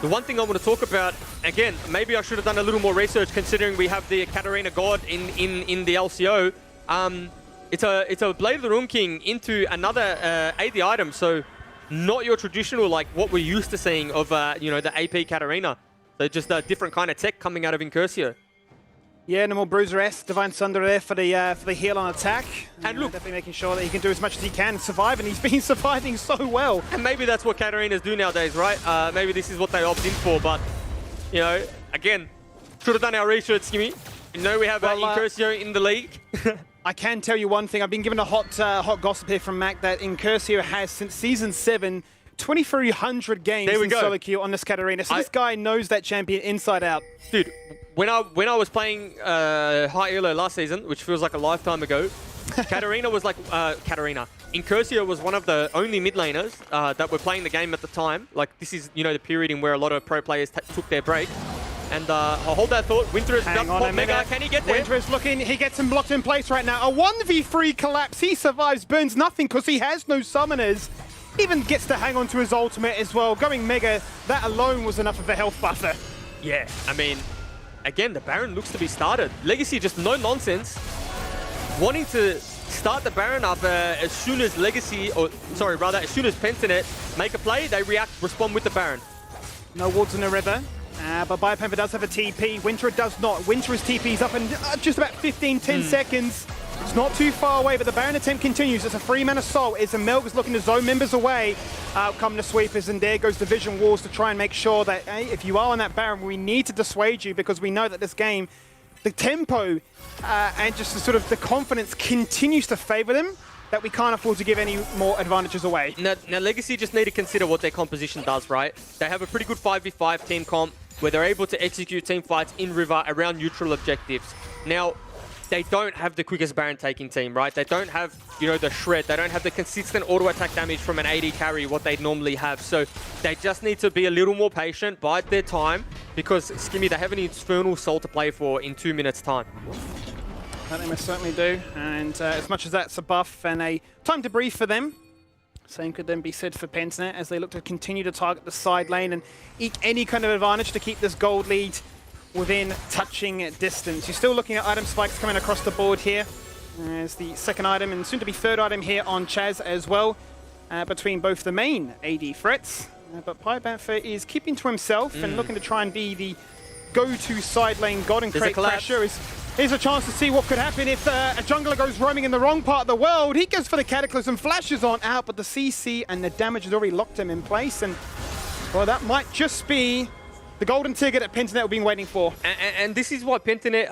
the one thing I want to talk about, again, maybe I should have done a little more research considering we have the Katarina God in the LCO. It's a Blade of the Rune King into another AD item, so not your traditional, like what we're used to seeing of, the AP Katarina. They're just a different kind of tech coming out of Incursio. Yeah, no more Bruiser-esque. Divine Sunder there for the heal on attack. And look, definitely making sure that he can do as much as he can, survive, and he's been surviving so well. and maybe that's what Katarinas do nowadays, right? Maybe this is what they opt in for, but, you know, again, should have done our research, Skimmy. You know we have Incursio in the league. I can tell you one thing. I've been given a hot gossip here from Mac that Incursio has, since Season 7, 2,300 games in solo queue on this Katarina. So this guy knows that champion inside out. Dude, when I was playing High Elo last season, which feels like a lifetime ago, Katarina was like Incursio was one of the only mid laners that were playing the game at the time. Like, this is, you know, the period in where a lot of pro players took their break. And I'll hold that thought. Winter is Hang on, Mega. Can he get there? Winter is looking. He gets him blocked in place right now. A 1v3 collapse. He survives, burns nothing because he has no summoners. Even gets to hang on to his ultimate as well. Going Mega, that alone was enough of a health buffer. Yeah, I mean, again, the Baron looks to be started. Legacy just no nonsense. Wanting to start the Baron up as soon as Legacy, or sorry, rather, as soon as Pentanet make a play, they respond with the Baron. No wards in the river. But Biopamper does have a TP. Winter does not. Winter's TP's up in just about 10 seconds. It's not too far away, but the Baron attempt continues. It's a 3-man assault. It's a Melga's looking to zone members away. Out come the sweepers, and there goes the Vision Walls to try and make sure that, hey, if you are on that Baron, we need to dissuade you, because we know that this game, the tempo and just the sort of the confidence continues to favor them, that we can't afford to give any more advantages away. Now Legacy just need to consider what their composition does, right? They have a pretty good 5v5 team comp where they're able to execute team fights in river around neutral objectives. Now, they don't have the quickest Baron taking team, right? They don't have, you know, the shred. They don't have the consistent auto attack damage from an AD carry, what they normally have. So they just need to be a little more patient, bide their time, because Skimmy, they have an Infernal Soul to play for in 2 minutes' time. That they most certainly do, and as much as that's a buff and a time to breathe for them, same could then be said for Pentanet as they look to continue to target the side lane and eke any kind of advantage to keep this gold lead within touching distance. You're still looking at item spikes coming across the board here. There's the second item and soon to be third item here on Chaz as well, between both the main AD threats. But Pybanfer is keeping to himself and looking to try and be the go-to side lane god and create pressure. Here's a chance to see what could happen if a jungler goes roaming in the wrong part of the world. He goes for the Cataclysm, flashes on out, but the CC and the damage has already locked him in place. And, well, that might just be the golden ticket that Pentanet have been waiting for. And this is why Pentanet,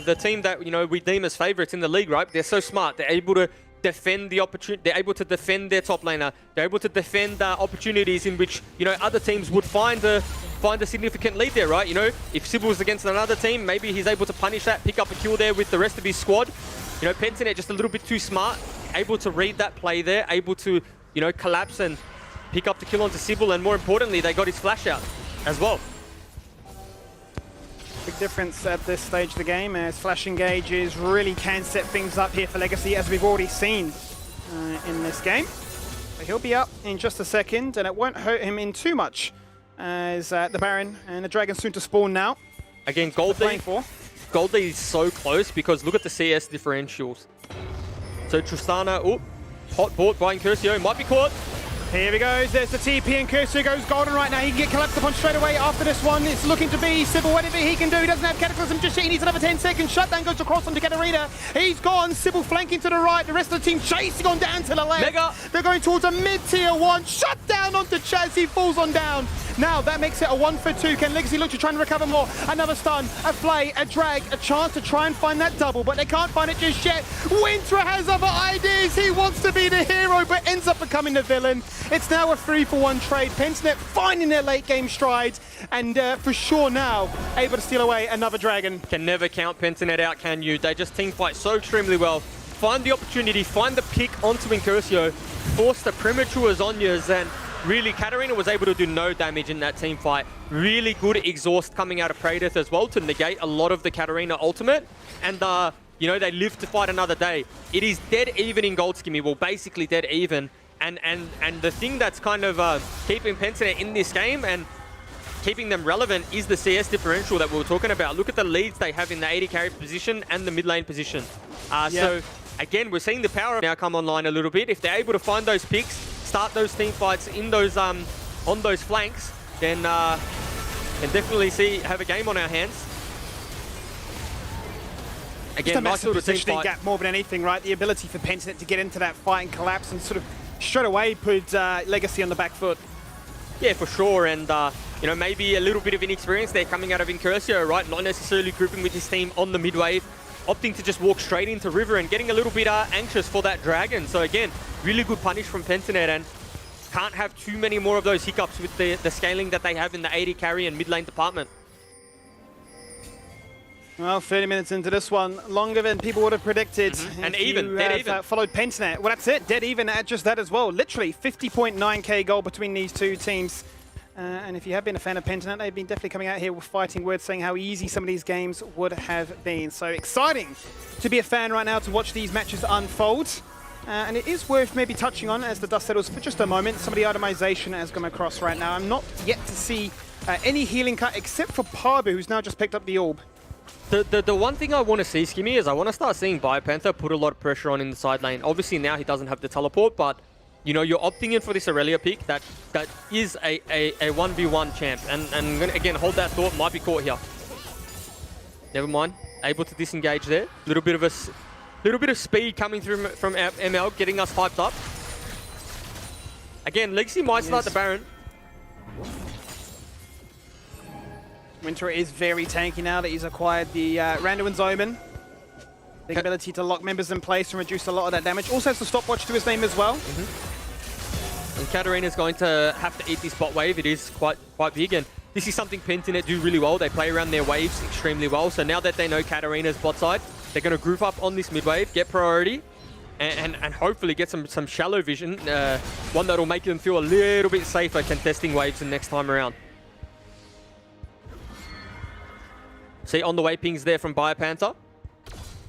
the team that, you know, we deem as favorites in the league, right? They're so smart. They're able to defend the opportunity. They're able to defend their top laner. They're able to defend opportunities in which, you know, other teams would find a significant lead there, right? You know, if Sybil's against another team, maybe he's able to punish that, pick up a kill there with the rest of his squad. You know, Pentanet just a little bit too smart, able to read that play there, able to, you know, collapse and pick up the kill onto Sybil, and more importantly, they got his flash out as well. Big difference at this stage of the game, as flash engages really can set things up here for Legacy, as we've already seen in this game. But he'll be up in just a second, and it won't hurt him in too much, as the Baron and the Dragon soon to spawn now. Again, Gold Lead is so close because look at the CS differentials. So Tristana, hot bought by Incursio, might be caught. Here he goes, there's the TP, and Cursor goes golden right now. He can get collapsed upon straight away after this one. It's looking to be Sybil, whatever he can do. He doesn't have Cataclysm just yet. He needs another 10 seconds. Shutdown goes across onto Katarina. He's gone. Sybil flanking to the right. The rest of the team chasing on down to the left. Mega. They're going towards a mid-tier one. Shutdown onto Chaz. He falls on down. Now that makes it a 1-for-2. Can Legacy look to try and recover more? Another stun, a play, a drag, a chance to try and find that double, but they can't find it just yet. Winter has other ideas. He wants to be the hero, but ends up becoming the villain. It's now a 3-for-1 trade. Pentanet finding their late game strides, and for sure now able to steal away another dragon. Can never count Pentanet out, can you? They just team fight so extremely well. Find the opportunity, find the pick onto Incursio, force the premature Zonyas, and really, Katarina was able to do no damage in that team fight. Really good exhaust coming out of Praedyth as well to negate a lot of the Katarina ultimate. And, you know, they live to fight another day. It is dead even in Gold Skimmy. Well, basically dead even. And the thing that's kind of keeping Pentanet in this game and keeping them relevant is the CS differential that we were talking about. Look at the leads they have in the AD carry position and the mid lane position. So, again, we're seeing the power now come online a little bit. If they're able to find those picks, start those team fights in those on those flanks, then can definitely have a game on our hands. Again, Just a nice massive little team positioning fight. gap more than anything, right? The ability for Pentanet to get into that fight and collapse and sort of straight away put Legacy on the back foot. Yeah, for sure, and you know, maybe a little bit of inexperience there coming out of Incursio, right? Not necessarily grouping with his team on the mid wave, opting to just walk straight into River and getting a little bit anxious for that Dragon. So again, really good punish from Pentanet, and can't have too many more of those hiccups with the scaling that they have in the AD carry and mid lane department. Well, 30 minutes into this one, longer than people would have predicted. And If even, you dead have, even. Followed Pentanet. Well, that's it, dead even at just that as well. Literally 50.9k goal between these two teams. And if you have been a fan of Pentanet, they've been definitely coming out here with fighting words, saying how easy some of these games would have been. So exciting to be a fan right now, to watch these matches unfold. And it is worth maybe touching on, as the dust settles for just a moment, some of the itemization has come across right now. I'm not yet to see any healing cut except for Parbu, who's now just picked up the orb. The one thing I want to see, Skimmy, is I want to start seeing Biopanther put a lot of pressure on in the side lane. Obviously now he doesn't have the teleport, but you know, you're opting in for this Aurelia pick that is a 1v1 champ. And I'm gonna again hold that thought, might be caught here. Never mind. Able to disengage there. Little bit of speed coming through from ML, getting us hyped up. Again, Legacy might start the Baron. Winter is very tanky now that he's acquired the Randuin's Omen. The ability to lock members in place and reduce a lot of that damage. Also has the stopwatch to his name as well. And Katarina's going to have to eat this bot wave. It is quite big, and this is something Pentanet do really well. They play around their waves extremely well. So now that they know Katarina's bot side, they're going to group up on this mid wave, get priority, and hopefully get some shallow vision. One that'll make them feel a little bit safer contesting waves the next time around. See, on the way pings there from Biopanther.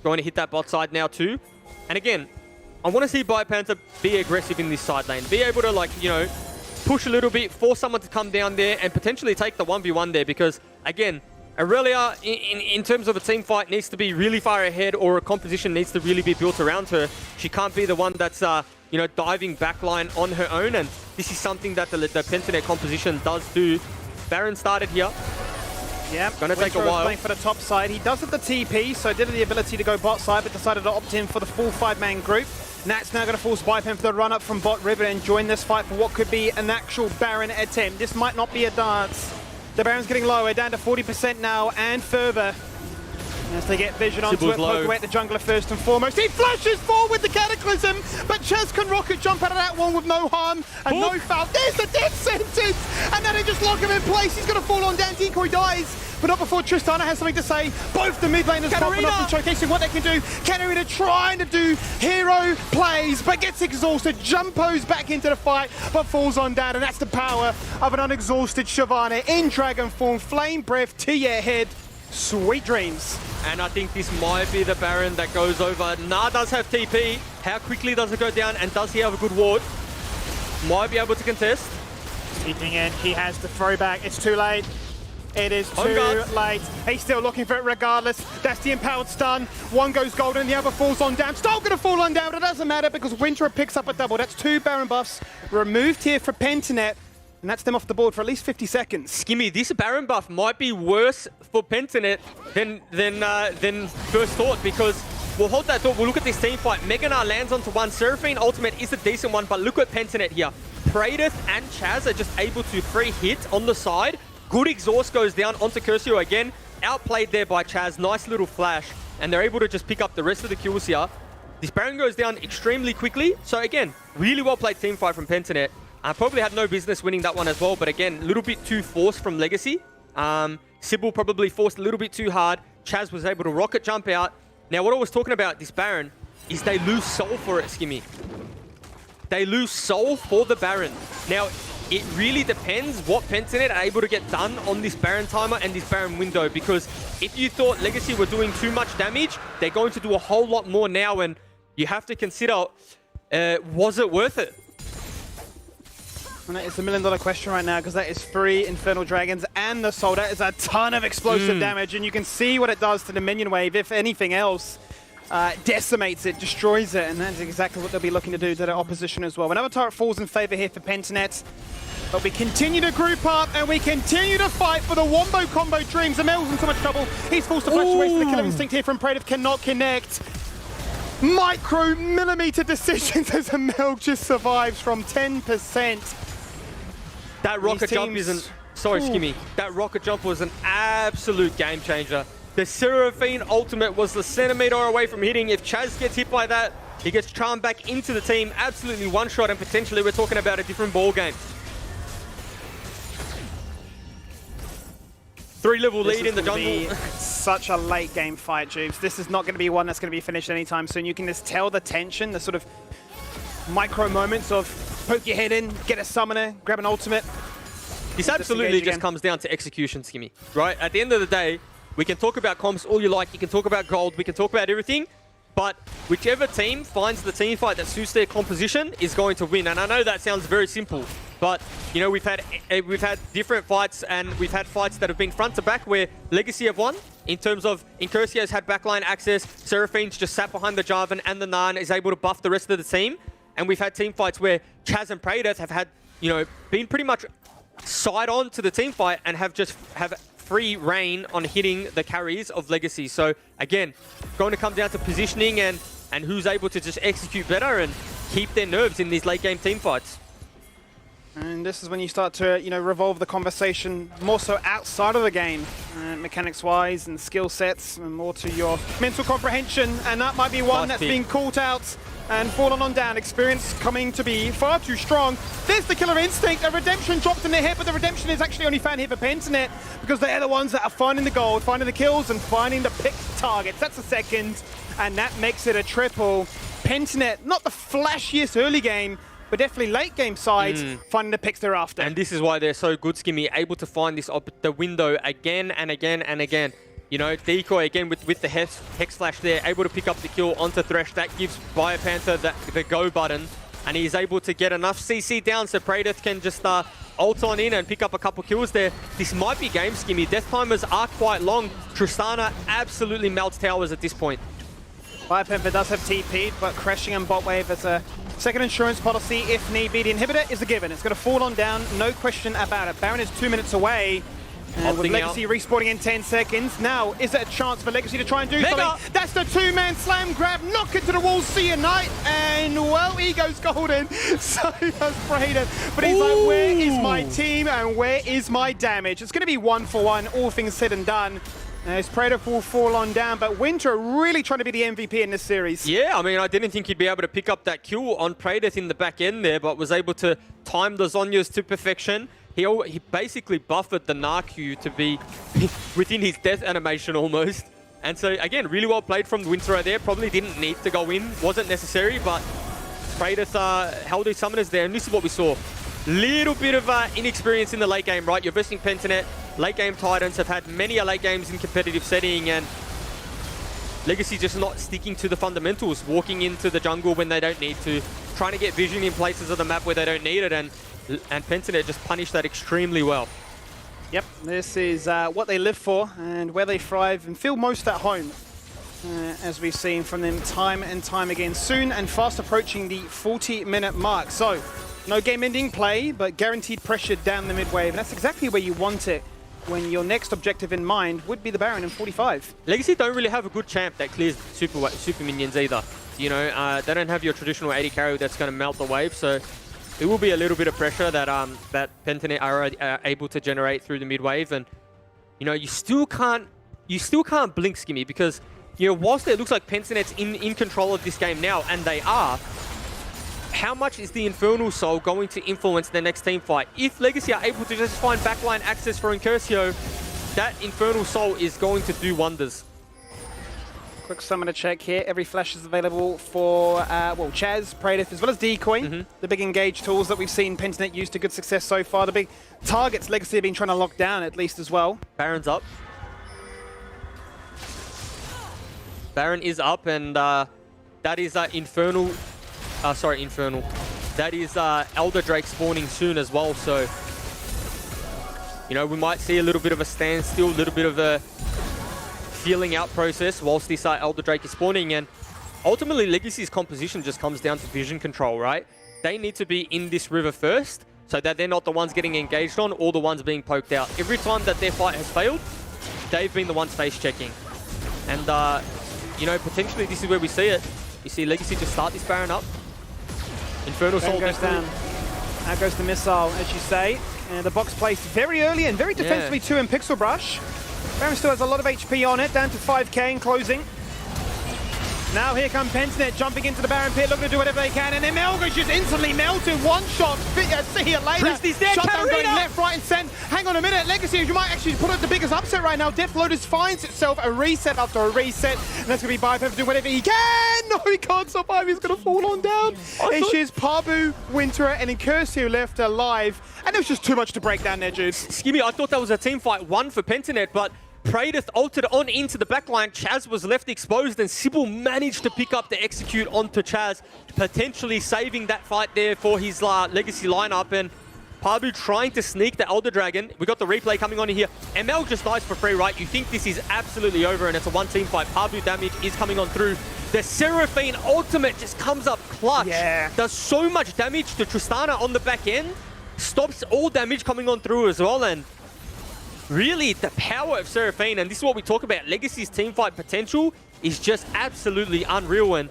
Going to hit that bot side now too. And again, I want to see Biopanther be aggressive in this side lane. Be able to, like, you know, push a little bit, force someone to come down there and potentially take the 1v1 there. Because, again, Aurelia, in terms of a team fight, needs to be really far ahead, or a composition needs to really be built around her. She can't be the one that's, you know, diving backline on her own. And this is something that the Pentanet composition does do. Baron started here. Yeah, gonna take a while. Playing for the top side. He does have the TP, so did have the ability to go bot side, but decided to opt in for the full 5-man group. Nat's now going to force Biopanther for the run up from bot river and join this fight for what could be an actual Baron attempt. This might not be a dance. The Baron's getting lower, down to 40% now and further. As they get vision onto it, poke away at the jungler first and foremost. He flashes forward with the Cataclysm, but Chaz can rocket jump out of that one with no harm and no foul. There's the death sentence! And then they just lock him in place. He's going to fall on down. Decoy dies, but not before Tristana has something to say. Both the mid laners popping off and showcasing what they can do. Katarina trying to do hero plays, but gets exhausted. Jumpos back into the fight, but falls on down. And that's the power of an unexhausted Shyvana in dragon form. Flame breath to your head. Sweet dreams. And I think this might be the Baron that goes over. Nah does have TP. How quickly does it go down? And does he have a good ward? Might be able to contest. Keeping in, he has the throwback. It's too late. It is too late. He's still looking for it regardless. That's the empowered stun. One goes golden, the other falls on down. Still going to fall on down, but it doesn't matter because Winter picks up a double. That's 2 Baron buffs removed here for Pentanet. And that's them off the board for at least 50 seconds. Skimmy, this Baron buff might be worse for Pentanet than first thought, because we'll hold that thought. We'll look at this team fight. Meganar lands onto one. Seraphine ultimate is a decent one, but look at Pentanet here. Praedyth and Chaz are just able to free hit on the side. Good exhaust goes down onto Curcio again. Outplayed there by Chaz. Nice little flash. And they're able to just pick up the rest of the kills here. This Baron goes down extremely quickly. So again, really well played team fight from Pentanet. Probably had no business winning that one as well, but again, a little bit too forced from Legacy. Sybil probably forced a little bit too hard. Chaz was able to rocket jump out. Now, what I was talking about this Baron is they lose soul for it, Skimmy. They lose soul for the Baron. Now, it really depends what Pentanet are able to get done on this Baron timer and this Baron window, because if you thought Legacy were doing too much damage, they're going to do a whole lot more now, and you have to consider, was it worth it? And that is the $1 million question right now, because that is 3 Infernal Dragons and the Soul. That is a ton of explosive damage, and you can see what it does to the minion wave. If anything else, decimates it, destroys it, and that's exactly what they'll be looking to do to the opposition as well. Another turret falls in favor here for Pentanet. But we continue to group up and we continue to fight for the Wombo combo dreams. Amel's in so much trouble. He's forced to flash away, so the killer instinct here from Praetor cannot connect. Micro-millimeter decisions as Amel just survives from 10%. That rocket jump isn't... Sorry, Skimmy. That rocket jump was an absolute game changer. The Seraphine ultimate was the centimeter away from hitting. If Chaz gets hit by that, he gets charmed back into the team. Absolutely one shot, and potentially we're talking about a different ball game. 3-level lead in the jungle. Such a late game fight, Jubes. This is not going to be one that's going to be finished anytime soon. You can just tell the tension, the sort of micro moments of poke your head in, get a summoner, grab an ultimate. This absolutely just comes down to execution, Skimmy, right? At the end of the day, we can talk about comps all you like, you can talk about gold, we can talk about everything, but whichever team finds the team fight that suits their composition is going to win. And I know that sounds very simple, but you know, we've had different fights, and we've had fights that have been front to back where Legacy have won. In terms of Incursio's had backline access, Seraphine's just sat behind the Jarvan, and the Naan is able to buff the rest of the team. And we've had team fights where Chaz and Praetor have had, you know, been pretty much side on to the team fight and have free reign on hitting the carries of Legacy. So again, going to come down to positioning and who's able to just execute better and keep their nerves in these late game team fights. And this is when you start to, you know, revolve the conversation more so outside of the game, mechanics-wise and skill sets, and more to your mental comprehension. And that might be one that's being called out and fallen on down. Experience coming to be far too strong. There's the killer instinct. A redemption dropped in their hit, but the redemption is actually only found here for Pentanet because they're the ones that are finding the gold, finding the kills, and finding the picked targets. That's a second, and that makes it a triple. Pentanet, not the flashiest early game, but definitely late game side, finding the picks thereafter. And this is why they're so good, Skimmy, able to find this the window again and again and again. You know, Decoy again with the Hex Flash there, able to pick up the kill onto Thresh. That gives BioPanther the go button, and he's able to get enough CC down so Praetor can just ult on in and pick up a couple kills there. This might be game, Skimmy. Death timers are quite long. Tristana absolutely melts towers at this point. BioPanther does have TP'd, but crashing and bot wave as a second insurance policy if need be. The inhibitor is a given. It's going to fall on down, no question about it. Baron is 2 minutes away. And with Legacy respawning in 10 seconds. Now, is it a chance for Legacy to try and do something? That's the two-man slam grab, knock into the wall, see a knight, and well, he goes golden. So does Praetor. But he's like, where is my team and where is my damage? It's going to be 1-for-1, all things said and done. As Praetor will fall on down, but Winter really trying to be the MVP in this series. Yeah, I mean, I didn't think he'd be able to pick up that kill on Praetor in the back end there, but was able to time the Zhonya's to perfection. He basically buffered the Narq to be within his death animation almost. And so, again, really well played from Winter right there. Probably didn't need to go in, wasn't necessary, but Praetor held his summoners there, and this is what we saw. Little bit of inexperience in the late game, right? You're versing Pentanet. Late game Titans have had many late games in competitive setting, and Legacy just not sticking to the fundamentals, walking into the jungle when they don't need to, trying to get vision in places of the map where they don't need it, and Pentanet just punished that extremely well. Yep, this is what they live for and where they thrive and feel most at home, as we've seen from them time and time again. Soon and fast approaching the 40-minute mark. So, no game-ending play, but guaranteed pressure down the mid-wave. And that's exactly where you want it when your next objective in mind would be the Baron in 45. Legacy don't really have a good champ that clears super minions either. You know, they don't have your traditional 80 carry that's going to melt the wave, so it will be a little bit of pressure that that Pentanet are able to generate through the mid-wave. And, you know, you still can't blink, Skimmy, because, you know, whilst it looks like Pentanet's in control of this game now, and they are, how much is the Infernal Soul going to influence their next team fight? If Legacy are able to just find backline access for Incursio, that Infernal Soul is going to do wonders. Quick summoner check here. Every flash is available for, well, Chaz, Praetor, as well as Decoy. The big engage tools that we've seen Pentanet use to good success so far. The big targets Legacy have been trying to lock down at least as well. Baron's up. Baron is up, and that is Infernal. That is Elder Drake spawning soon as well, so, you know, we might see a little bit of a standstill, a little bit of a feeling out process whilst this Elder Drake is spawning, and ultimately Legacy's composition just comes down to vision control, right? They need to be in this river first, so that they're not the ones getting engaged on or the ones being poked out. Every time that their fight has failed, they've been the ones face checking. And, you know, potentially this is where we see it. You see Legacy just start this Baron up. Infernal Soul goes down. Now goes the missile, as you say. And the box placed very early and very defensively too in Pixel Brush. Baron still has a lot of HP on it, down to 5k in closing. Now here come Pentanet jumping into the Baron pit, looking to do whatever they can, and then Melga's just instantly melted. One shot, see you later. Priestley's there, Shutdown going Katarina! left, right, and center. Hang on a minute, Legacy, you might actually put up the biggest upset right now. Death Lotus finds itself a reset after a reset, and that's going to be Biopev doing whatever he can. No, he can't survive, he's going to fall on down. It's just Pabu, Winterer, and Incursio left alive, and it was just too much to break down there, dudes. Skimmy, I thought that was a team fight 1 for Pentanet, but Praedyth ulted on into the backline. Chaz was left exposed, and Sybil managed to pick up the execute onto Chaz, potentially saving that fight there for his Legacy lineup. And Pabu trying to sneak the Elder Dragon. We got the replay coming on here. ML just dies for free, right? You think this is absolutely over, and it's a one-team fight. Pabu damage is coming on through. The Seraphine ultimate just comes up clutch. Yeah. Does so much damage to Tristana on the back end. Stops all damage coming on through as well, and really, the power of Seraphine, and this is what we talk about, Legacy's teamfight potential is just absolutely unreal. And,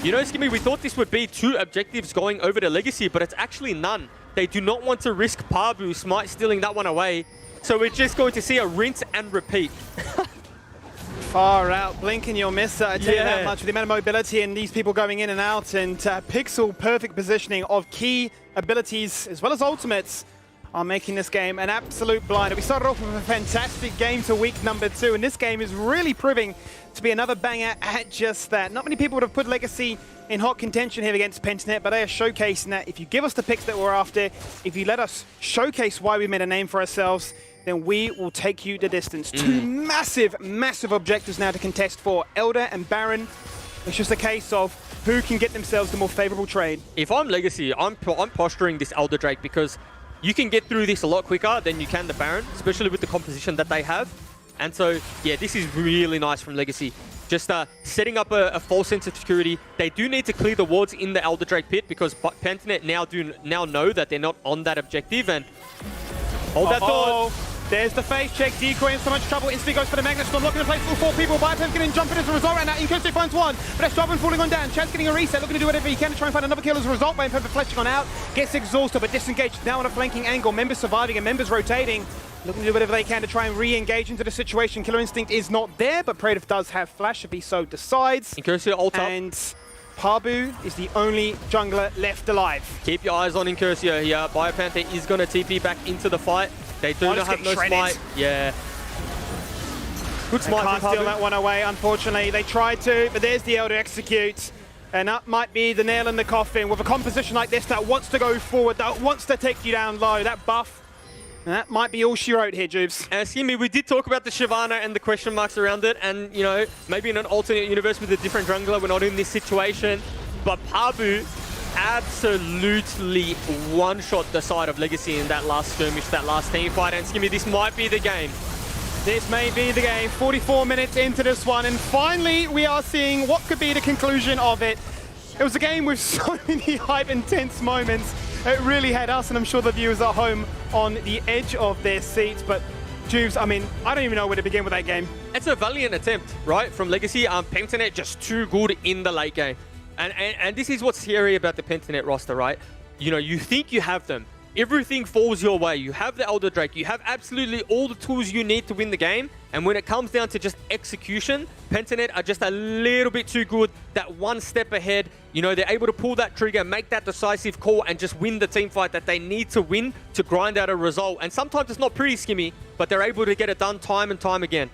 you know, Skimmy, we thought this would be 2 objectives going over to Legacy, but it's actually none. They do not want to risk Pabu Smite stealing that one away, so we're just going to see a rinse and repeat. Far out, blink and you'll miss it, I tell you that much, with the amount of mobility and these people going in and out, and Pixel perfect positioning of key abilities as well as ultimates are making this game an absolute blinder. We started off with a fantastic game to week number 2, and this game is really proving to be another banger at just that. Not many people would have put Legacy in hot contention here against Pentanet, but they are showcasing that. If you give us the picks that we're after, if you let us showcase why we made a name for ourselves, then we will take you the distance. 2 massive, massive objectives now to contest for, Elder and Baron. It's just a case of who can get themselves the more favorable trade. If I'm Legacy, I'm posturing this Elder Drake because you can get through this a lot quicker than you can the Baron, especially with the composition that they have. And so, yeah, this is really nice from Legacy. Just setting up a false sense of security. They do need to clear the wards in the Elder Drake pit because Pentanet now know that they're not on that objective. And hold that thought. There's the face check. Decoy in so much trouble. Instantly goes for the Magnet Storm. Looking to place all 4 people. Biopev getting jumping as a result right now. Incursio finds one. But that's Robin falling on down. Chad's getting a reset. Looking to do whatever he can to try and find another kill as a result. Biopev flashing on out. Gets exhausted but disengaged. Now on a flanking angle. Members surviving and members rotating. Looking to do whatever they can to try and re-engage into the situation. Killer Instinct is not there, but Praedyth does have flash if he so decides. Incursio ult up. And Pabu is the only jungler left alive. Keep your eyes on Incursio here. Biopanther is going to TP back into the fight. They do not have no smite. Yeah. Good smite from Can't steal that one away, unfortunately. They tried to, but there's the Elder execute. And that might be the nail in the coffin with a composition like this that wants to go forward, that wants to take you down low. That buff, that might be all she wrote here, Jubes. And Skimmy, we did talk about the Shyvana and the question marks around it. And, you know, maybe in an alternate universe with a different jungler, we're not in this situation. But Pabu absolutely one-shot the side of Legacy in that last skirmish, that last team fight. And Skimmy, this might be the game. This may be the game. 44 minutes into this one, and finally we are seeing what could be the conclusion of it. It was a game with so many hype, intense moments. It really had us, and I'm sure the viewers at home, on the edge of their seats. But Jubes, I mean, I don't even know where to begin with that game. It's a valiant attempt, right, from Legacy. Pentanet just too good in the late game. And this is what's scary about the Pentanet roster, right? You know, you think you have them. Everything falls your way. You have the Elder Drake. You have absolutely all the tools you need to win the game. And when it comes down to just execution, Pentanet are just a little bit too good. That one step ahead. You know, they're able to pull that trigger, make that decisive call, and just win the team fight that they need to win to grind out a result. And sometimes it's not pretty, Skimmy, but they're able to get it done time and time again.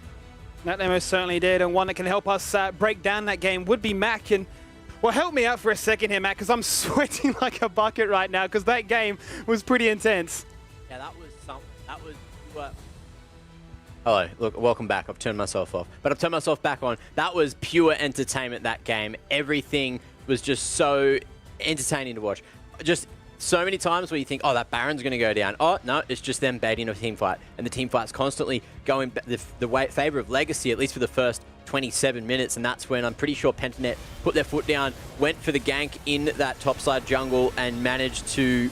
That they most certainly did. And one that can help us break down that game would be Mac. And well, help me out for a second here, Matt, because I'm sweating like a bucket right now, because that game was pretty intense. Yeah, that was Hello, look, welcome back. I've turned myself off, but I've turned myself back on. That was pure entertainment, that game. Everything was just so entertaining to watch. Just so many times where you think, oh, that Baron's going to go down. Oh, no, it's just them baiting a team fight. And the team fight's constantly going the favor of Legacy, at least for the first 27 minutes. And that's when I'm pretty sure Pentanet put their foot down, went for the gank in that topside jungle, and managed to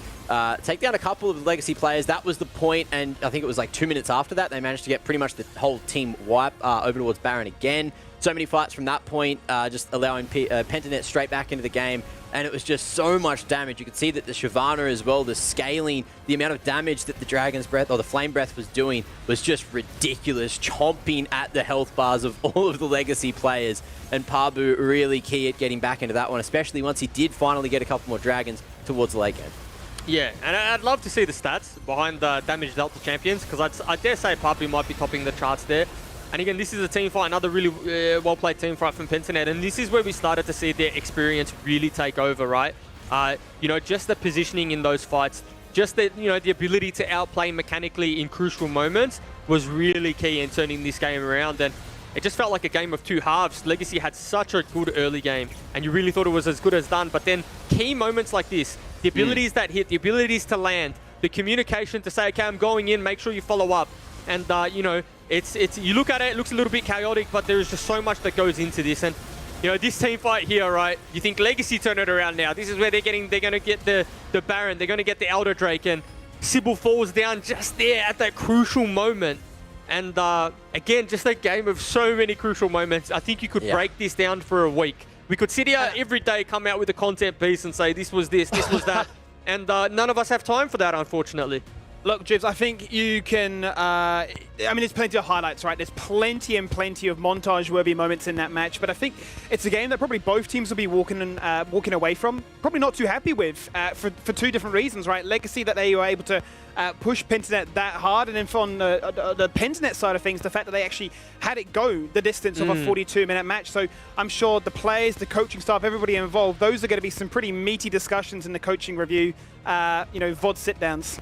take down a couple of Legacy players. That was the point, and I think it was like 2 minutes after that, they managed to get pretty much the whole team wipe over towards Baron again. So many fights from that point, just allowing Pentanet straight back into the game, and it was just so much damage. You could see that the Shyvana as well, the scaling, the amount of damage that the Dragon's Breath or the Flame Breath was doing was just ridiculous, chomping at the health bars of all of the Legacy players. And Pabu really key at getting back into that one, especially once he did finally get a couple more Dragons towards the late game. Yeah, and I'd love to see the stats behind the damage dealt to champions, because I dare say Pabu might be topping the charts there. And again, this is a team fight, another really well-played team fight from Pentanet, and this is where we started to see their experience really take over, right? You know, just the positioning in those fights, just the, you know, the ability to outplay mechanically in crucial moments was really key in turning this game around. And it just felt like a game of two halves. Legacy had such a good early game, and you really thought it was as good as done. But then key moments like this, the abilities that hit, the abilities to land, the communication to say, okay, I'm going in, make sure you follow up. And, you know, it's you look at it, it looks a little bit chaotic, but there is just so much that goes into this. And, you know, this team fight here, right, you think Legacy turn it around now. This is where they're going to get the Baron, they're going to get the Elder Drake, and Sybil falls down just there at that crucial moment. And again, just a game of so many crucial moments. I think you could break this down for a week. We could sit here every day, come out with a content piece and say, this was this was that. And none of us have time for that, unfortunately. Look, Jibs, I think you can... I mean, there's plenty of highlights, right? There's plenty and plenty of montage-worthy moments in that match, but I think it's a game that probably both teams will be walking away from. Probably not too happy with, for two different reasons, right? Legacy, that they were able to push Pentanet that hard, and then from the Pentanet side of things, the fact that they actually had it go the distance of a 42-minute match. So I'm sure the players, the coaching staff, everybody involved, those are going to be some pretty meaty discussions in the coaching review, you know, VOD sit-downs.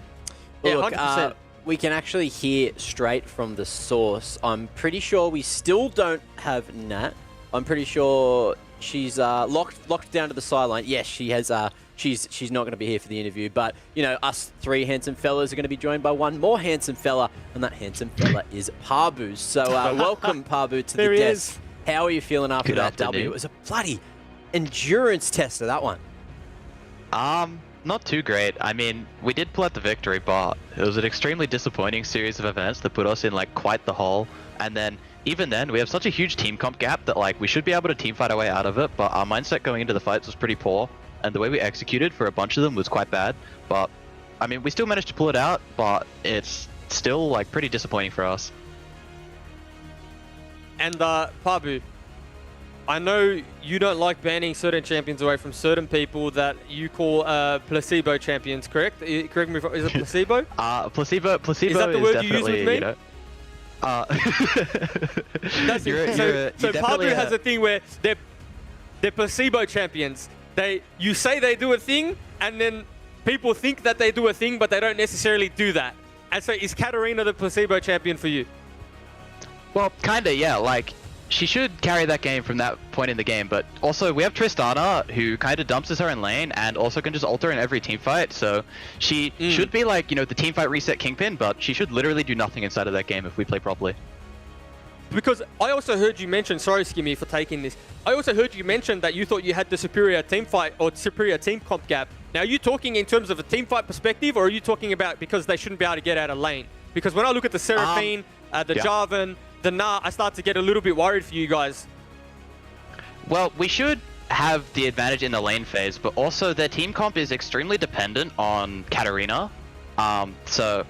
Well, Yeah, look, we can actually hear straight from the source. I'm pretty sure we still don't have Nat. I'm pretty sure she's locked down to the sideline. Yes, she has. She's not going to be here for the interview. But you know, us three handsome fellas are going to be joined by one more handsome fella, and that handsome fella is Pabu. So welcome, Pabu, to the desk. How are you feeling after that W? It was a bloody endurance tester, that one. Not too great. I mean, we did pull out the victory, but it was an extremely disappointing series of events that put us in like quite the hole. And then even then, we have such a huge team comp gap that like we should be able to team fight our way out of it, but our mindset going into the fights was pretty poor, and the way we executed for a bunch of them was quite bad. But I mean, we still managed to pull it out, but it's still like pretty disappointing for us. And Pabu, I know you don't like banning certain champions away from certain people that you call placebo champions, correct? Correct me if is it placebo? Placebo is that the word you use with me? You know, That's it. So Pabu has a thing where they're placebo champions. You say they do a thing, and then people think that they do a thing, but they don't necessarily do that. And so is Katarina the placebo champion for you? Well, kinda, yeah. Like, she should carry that game from that point in the game, but also we have Tristana, who kind of dumps us her in lane and also can just ult in every team fight, so she should be like, you know, the team fight reset kingpin, but she should literally do nothing inside of that game if we play properly. Because I also heard you mention, sorry Skimmy for taking this, I also heard you mention that you thought you had the superior team fight or superior team comp gap. Now, are you talking in terms of a team fight perspective, or are you talking about because they shouldn't be able to get out of lane? Because when I look at the Seraphine, the Jarvan, the Nah, I start to get a little bit worried for you guys. Well, we should have the advantage in the lane phase, but also their team comp is extremely dependent on Katarina. So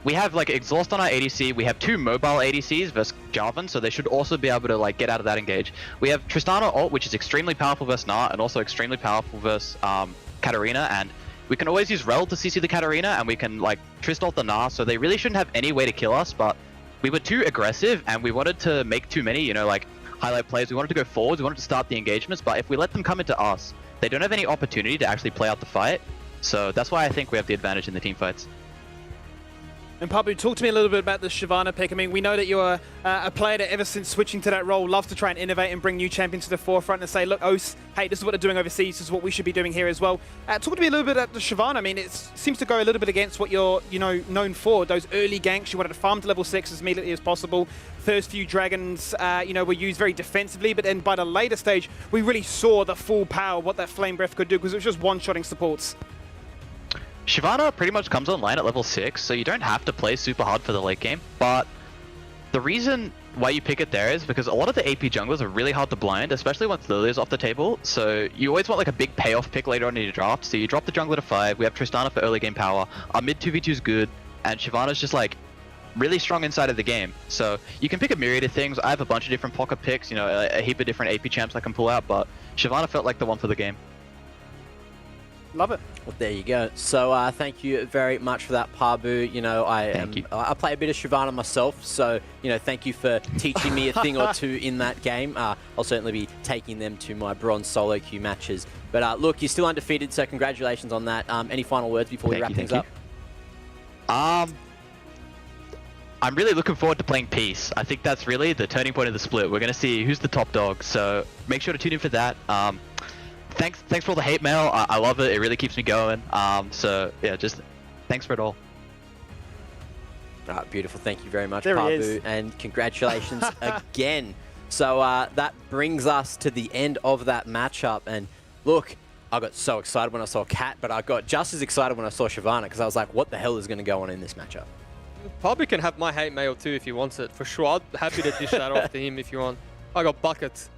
we have like exhaust on our ADC, we have two mobile ADCs versus Jarvan, so they should also be able to like get out of that engage. We have Tristana ult, which is extremely powerful versus Nah, and also extremely powerful versus Katarina, and we can always use Rel to CC the Katarina, and we can like Trist ult the Nah, so they really shouldn't have any way to kill us, but we were too aggressive and we wanted to make too many, you know, like highlight plays. We wanted to go forwards, we wanted to start the engagements, but if we let them come into us, they don't have any opportunity to actually play out the fight. So that's why I think we have the advantage in the team fights. And Pabu, talk to me a little bit about the Shyvana pick. I mean, we know that you're a player that ever since switching to that role loves to try and innovate and bring new champions to the forefront and say, look, OS, hey, this is what they're doing overseas, this is what we should be doing here as well. Talk to me a little bit about the Shyvana. I mean, it seems to go a little bit against what you're, you know, known for. Those early ganks, you wanted to farm to level 6 as immediately as possible. First few dragons, you know, were used very defensively, but then by the later stage, we really saw the full power of what that Flame Breath could do, because it was just one-shotting supports. Shyvana pretty much comes online at level 6, so you don't have to play super hard for the late game, but the reason why you pick it there is because a lot of the AP junglers are really hard to blind, especially once Lilia's off the table, so you always want like a big payoff pick later on in your draft, so you drop the jungler to 5, we have Tristana for early game power, our mid 2v2 is good, and Shyvana's just like really strong inside of the game, so you can pick a myriad of things. I have a bunch of different pocket picks, you know, a heap of different AP champs I can pull out, but Shyvana felt like the one for the game. Love it. Well, there you go. So thank you very much for that, Pabu. You know, I play a bit of Shyvana myself, so you know, thank you for teaching me a thing or two in that game. I'll certainly be taking them to my bronze solo queue matches. But look, you're still undefeated, so congratulations on that. Any final words before we wrap things up? I'm really looking forward to playing Peace. I think that's really the turning point of the split. We're going to see who's the top dog, so make sure to tune in for that. Thanks for all the hate mail. I love it. It really keeps me going. So yeah, just thanks for it all. Beautiful. Thank you very much, There he Pabu, is. and congratulations again. So that brings us to the end of that matchup. And look, I got so excited when I saw Cat, but I got just as excited when I saw Shyvana because I was like, what the hell is going to go on in this matchup? Pabu can have my hate mail too if he wants it, for sure. I'm happy to dish that off to him if you want. I got buckets.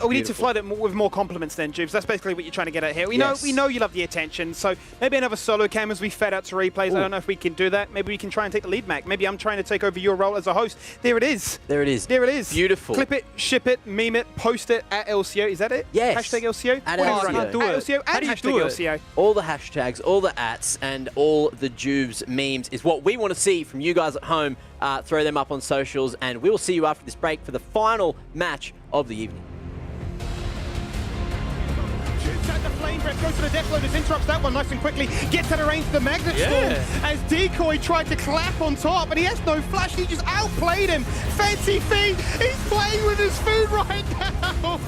We need to flood it with more compliments then, Jubes. That's basically what you're trying to get at here. We know you love the attention, so maybe another solo cam as we fed out to replays. Ooh. I don't know if we can do that. Maybe we can try and take the lead, Mac. Maybe I'm trying to take over your role as a host. There it is. There it is. There it is. Beautiful. Clip it, ship it, meme it, post it at LCO. Is that it? Yes. Hashtag LCO? At LCO. LCO. At LCO and hashtag LCO. All the hashtags, all the ats, and all the Jubes memes is what we want to see from you guys at home. Throw them up on socials, and we will see you after this break for the final match of the evening. At the flame breath, goes for the death loaders, interrupts that one nice and quickly, gets out of range of the magnet storm as Decoy tried to clap on top, but he has no flash, he just outplayed him. Fancy feet, he's playing with his food right now.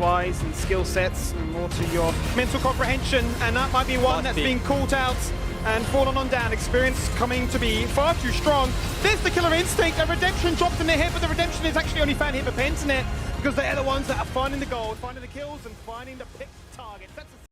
Wise and skill sets, and more to your mental comprehension, and that might be one that's being called out and fallen on down. Experience coming to be far too strong. There's the killer instinct, a redemption dropped in their hit, but the redemption is actually only found here for Pentanet because they're the ones that are finding the gold, finding the kills, and finding the pick targets. That's